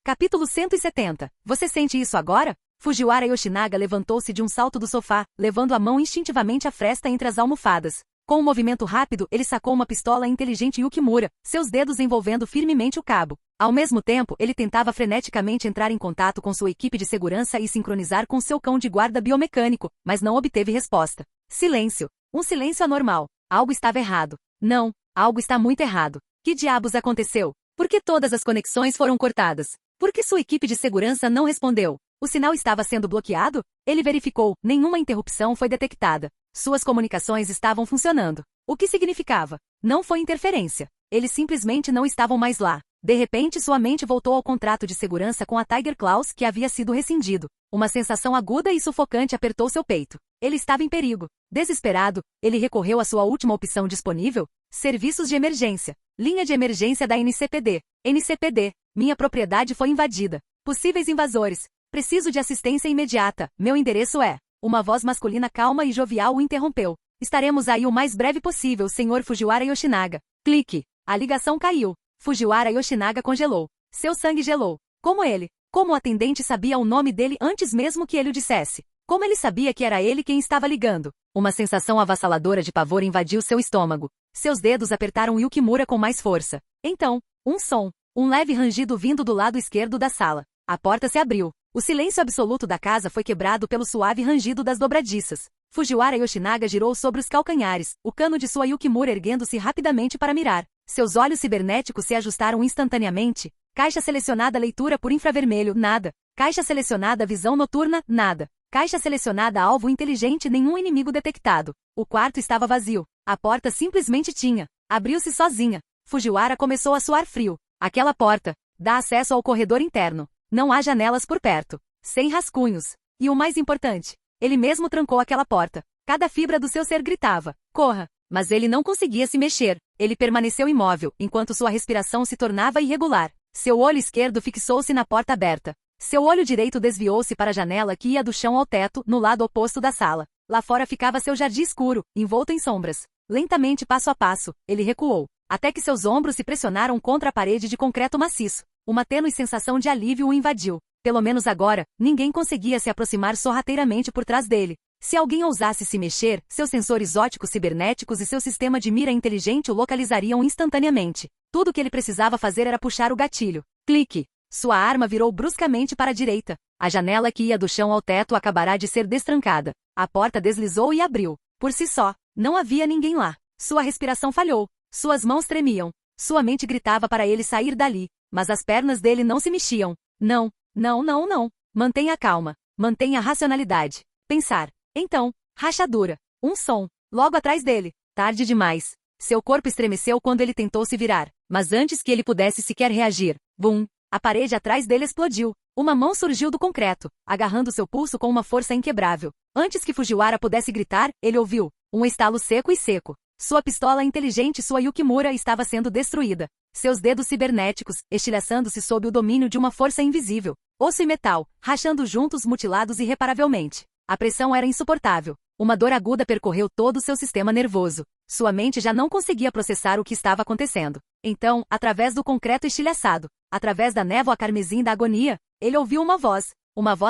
Speaker 1: Capítulo 170. Você sente isso agora? Fujiwara Yoshinaga levantou-se de um salto do sofá, levando a mão instintivamente à fresta entre as almofadas. Com um movimento rápido, ele sacou uma pistola inteligente Yukimura, seus dedos envolvendo firmemente o cabo. Ao mesmo tempo, ele tentava freneticamente entrar em contato com sua equipe de segurança e sincronizar com seu cão de guarda biomecânico, mas não obteve resposta. Silêncio. Um silêncio anormal. Algo estava errado. Não, algo está muito errado. Que diabos aconteceu? Por que todas as conexões foram cortadas? Por que sua equipe de segurança não respondeu? O sinal estava sendo bloqueado? Ele verificou, nenhuma interrupção foi detectada. Suas comunicações estavam funcionando. O que significava? Não foi interferência. Eles simplesmente não estavam mais lá. De repente, sua mente voltou ao contrato de segurança com a Tiger Claws que havia sido rescindido. Uma sensação aguda e sufocante apertou seu peito. Ele estava em perigo. Desesperado, ele recorreu à sua última opção disponível: serviços de emergência. Linha de emergência da NCPD. NCPD. Minha propriedade foi invadida. Possíveis invasores. Preciso de assistência imediata. Meu endereço é... Uma voz masculina calma e jovial o interrompeu. Estaremos aí o mais breve possível, Sr. Fujiwara Yoshinaga. Clique. A ligação caiu. Fujiwara Yoshinaga congelou. Seu sangue gelou. Como ele? Como o atendente sabia o nome dele antes mesmo que ele o dissesse? Como ele sabia que era ele quem estava ligando? Uma sensação avassaladora de pavor invadiu seu estômago. Seus dedos apertaram Yukimura com mais força. Então, um som. Um leve rangido vindo do lado esquerdo da sala. A porta se abriu. O silêncio absoluto da casa foi quebrado pelo suave rangido das dobradiças. Fujiwara Yoshinaga girou sobre os calcanhares, o cano de sua Yukimura erguendo-se rapidamente para mirar. Seus olhos cibernéticos se ajustaram instantaneamente. Caixa selecionada leitura por infravermelho, nada. Caixa selecionada visão noturna, nada. Caixa selecionada alvo inteligente, nenhum inimigo detectado. O quarto estava vazio. A porta simplesmente tinha. Abriu-se sozinha. Fujiwara começou a suar frio. Aquela porta dá acesso ao corredor interno. Não há janelas por perto. Sem rascunhos. E o mais importante, ele mesmo trancou aquela porta. Cada fibra do seu ser gritava: corra! Mas ele não conseguia se mexer. Ele permaneceu imóvel, enquanto sua respiração se tornava irregular. Seu olho esquerdo fixou-se na porta aberta. Seu olho direito desviou-se para a janela que ia do chão ao teto, no lado oposto da sala. Lá fora ficava seu jardim escuro, envolto em sombras. Lentamente, passo a passo, ele recuou, até que seus ombros se pressionaram contra a parede de concreto maciço. Uma tênue sensação de alívio o invadiu. Pelo menos agora, ninguém conseguia se aproximar sorrateiramente por trás dele. Se alguém ousasse se mexer, seus sensores óticos cibernéticos e seu sistema de mira inteligente o localizariam instantaneamente. Tudo o que ele precisava fazer era puxar o gatilho. Clique. Sua arma virou bruscamente para a direita. A janela que ia do chão ao teto acabará de ser destrancada. A porta deslizou e abriu. Por si só, não havia ninguém lá. Sua respiração falhou. Suas mãos tremiam. Sua mente gritava para ele sair dali, mas as pernas dele não se mexiam. Não, não, não, não. Mantenha a calma. Mantenha a racionalidade. Pensar. Então, rachadura. Um som. Logo atrás dele. Tarde demais. Seu corpo estremeceu quando ele tentou se virar, mas antes que ele pudesse sequer reagir, bum! A parede atrás dele explodiu. Uma mão surgiu do concreto, agarrando seu pulso com uma força inquebrável. Antes que Fujiwara pudesse gritar, ele ouviu um estalo seco e seco. Sua pistola inteligente, sua Yukimura, estava sendo destruída. Seus dedos cibernéticos, estilhaçando-se sob o domínio de uma força invisível. Osso e metal, rachando juntos, mutilados irreparavelmente. A pressão era insuportável. Uma dor aguda percorreu todo o seu sistema nervoso. Sua mente já não conseguia processar o que estava acontecendo. Então, através do concreto estilhaçado, através da névoa carmesim da agonia, ele ouviu uma voz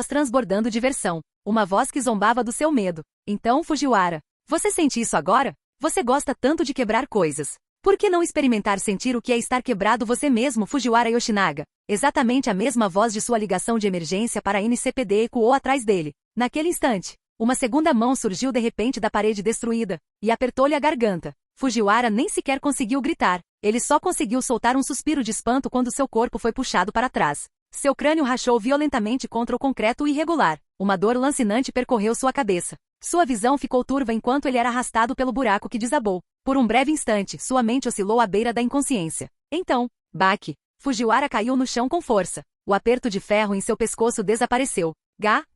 Speaker 1: transbordando diversão, uma voz que zombava do seu medo. Então, Fujiwara, você sente isso agora? Você gosta tanto de quebrar coisas. Por que não experimentar sentir o que é estar quebrado você mesmo, Fujiwara Yoshinaga? Exatamente a mesma voz de sua ligação de emergência para a NCPD ecoou atrás dele. Naquele instante, uma segunda mão surgiu de repente da parede destruída, e apertou-lhe a garganta. Fujiwara nem sequer conseguiu gritar. Ele só conseguiu soltar um suspiro de espanto quando seu corpo foi puxado para trás. Seu crânio rachou violentamente contra o concreto irregular. Uma dor lancinante percorreu sua cabeça. Sua visão ficou turva enquanto ele era arrastado pelo buraco que desabou. Por um breve instante, sua mente oscilou à beira da inconsciência. Então, baque. Fujiwara caiu no chão com força. O aperto de ferro em seu pescoço desapareceu.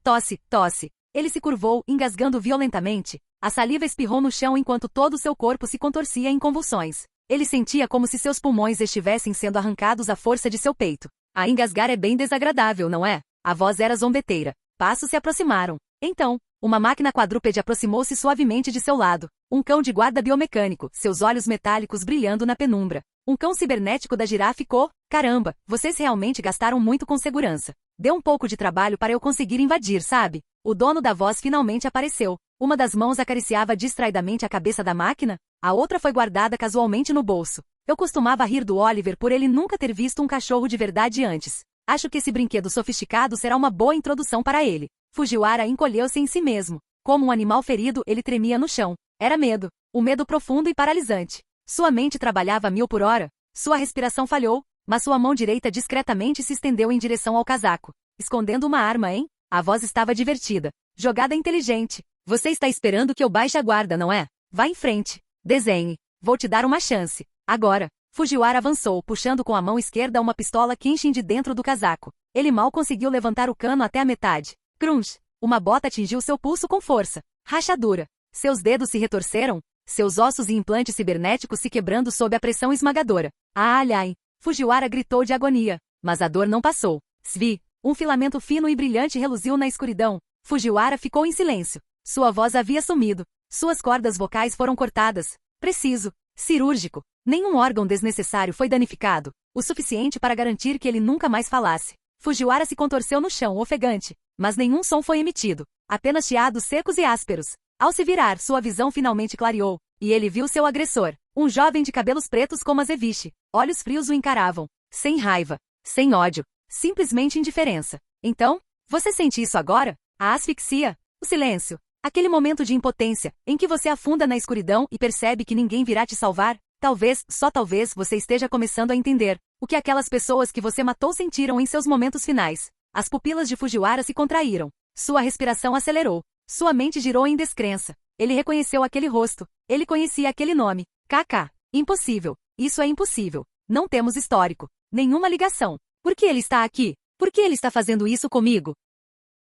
Speaker 1: Tosse, tosse. Ele se curvou, engasgando violentamente. A saliva espirrou no chão enquanto todo o seu corpo se contorcia em convulsões. Ele sentia como se seus pulmões estivessem sendo arrancados à força de seu peito. A engasgar é bem desagradável, não é? A voz era zombeteira. Passos se aproximaram. Então, uma máquina quadrúpede aproximou-se suavemente de seu lado. Um cão de guarda biomecânico, seus olhos metálicos brilhando na penumbra. Um cão cibernético da girafa ficou. Caramba, vocês realmente gastaram muito com segurança. Deu um pouco de trabalho para eu conseguir invadir, sabe? O dono da voz finalmente apareceu. Uma das mãos acariciava distraidamente a cabeça da máquina, a outra foi guardada casualmente no bolso. Eu costumava rir do Oliver por ele nunca ter visto um cachorro de verdade antes. Acho que esse brinquedo sofisticado será uma boa introdução para ele. Fujiwara encolheu-se em si mesmo. Como um animal ferido, ele tremia no chão. Era medo. Um medo profundo e paralisante. Sua mente trabalhava a 1000 por hora. Sua respiração falhou, mas sua mão direita discretamente se estendeu em direção ao casaco. Escondendo uma arma, hein? A voz estava divertida. Jogada inteligente. Você está esperando que eu baixe a guarda, não é? Vá em frente. Desenhe. Vou te dar uma chance. Agora. Fujiwara avançou, puxando com a mão esquerda uma pistola Kenshin de dentro do casaco. Ele mal conseguiu levantar o cano até a metade. Crunch! Uma bota atingiu seu pulso com força. Rachadura. Seus dedos se retorceram, seus ossos e implantes cibernéticos se quebrando sob a pressão esmagadora. Ai! Fujiwara gritou de agonia. Mas a dor não passou. Svi! Um filamento fino e brilhante reluziu na escuridão. Fujiwara ficou em silêncio. Sua voz havia sumido. Suas cordas vocais foram cortadas. Preciso. Cirúrgico. Nenhum órgão desnecessário foi danificado. O suficiente para garantir que ele nunca mais falasse. Fujiwara se contorceu no chão, ofegante. Mas nenhum som foi emitido. Apenas chiados secos e ásperos. Ao se virar, sua visão finalmente clareou. E ele viu seu agressor. Um jovem de cabelos pretos como azeviche. Olhos frios o encaravam. Sem raiva. Sem ódio. Simplesmente indiferença. Então, você sente isso agora? A asfixia? O silêncio? Aquele momento de impotência, em que você afunda na escuridão e percebe que ninguém virá te salvar? Talvez, só talvez, você esteja começando a entender o que aquelas pessoas que você matou sentiram em seus momentos finais. As pupilas de Fujiwara se contraíram. Sua respiração acelerou. Sua mente girou em descrença. Ele reconheceu aquele rosto. Ele conhecia aquele nome. KK. Impossível. Isso é impossível. Não temos histórico. Nenhuma ligação. Por que ele está aqui? Por que ele está fazendo isso comigo?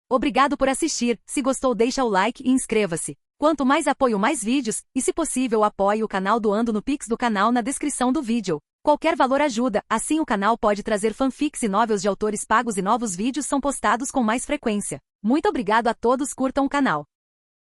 Speaker 1: Obrigado por assistir. Se gostou, deixa o like e inscreva-se. Quanto mais apoio, mais vídeos, e se possível apoie o canal doando no Pix do canal na descrição do vídeo. Qualquer valor ajuda, assim o canal pode trazer fanfics e novels de autores pagos e novos vídeos são postados com mais frequência. Muito obrigado a todos, curtam o canal.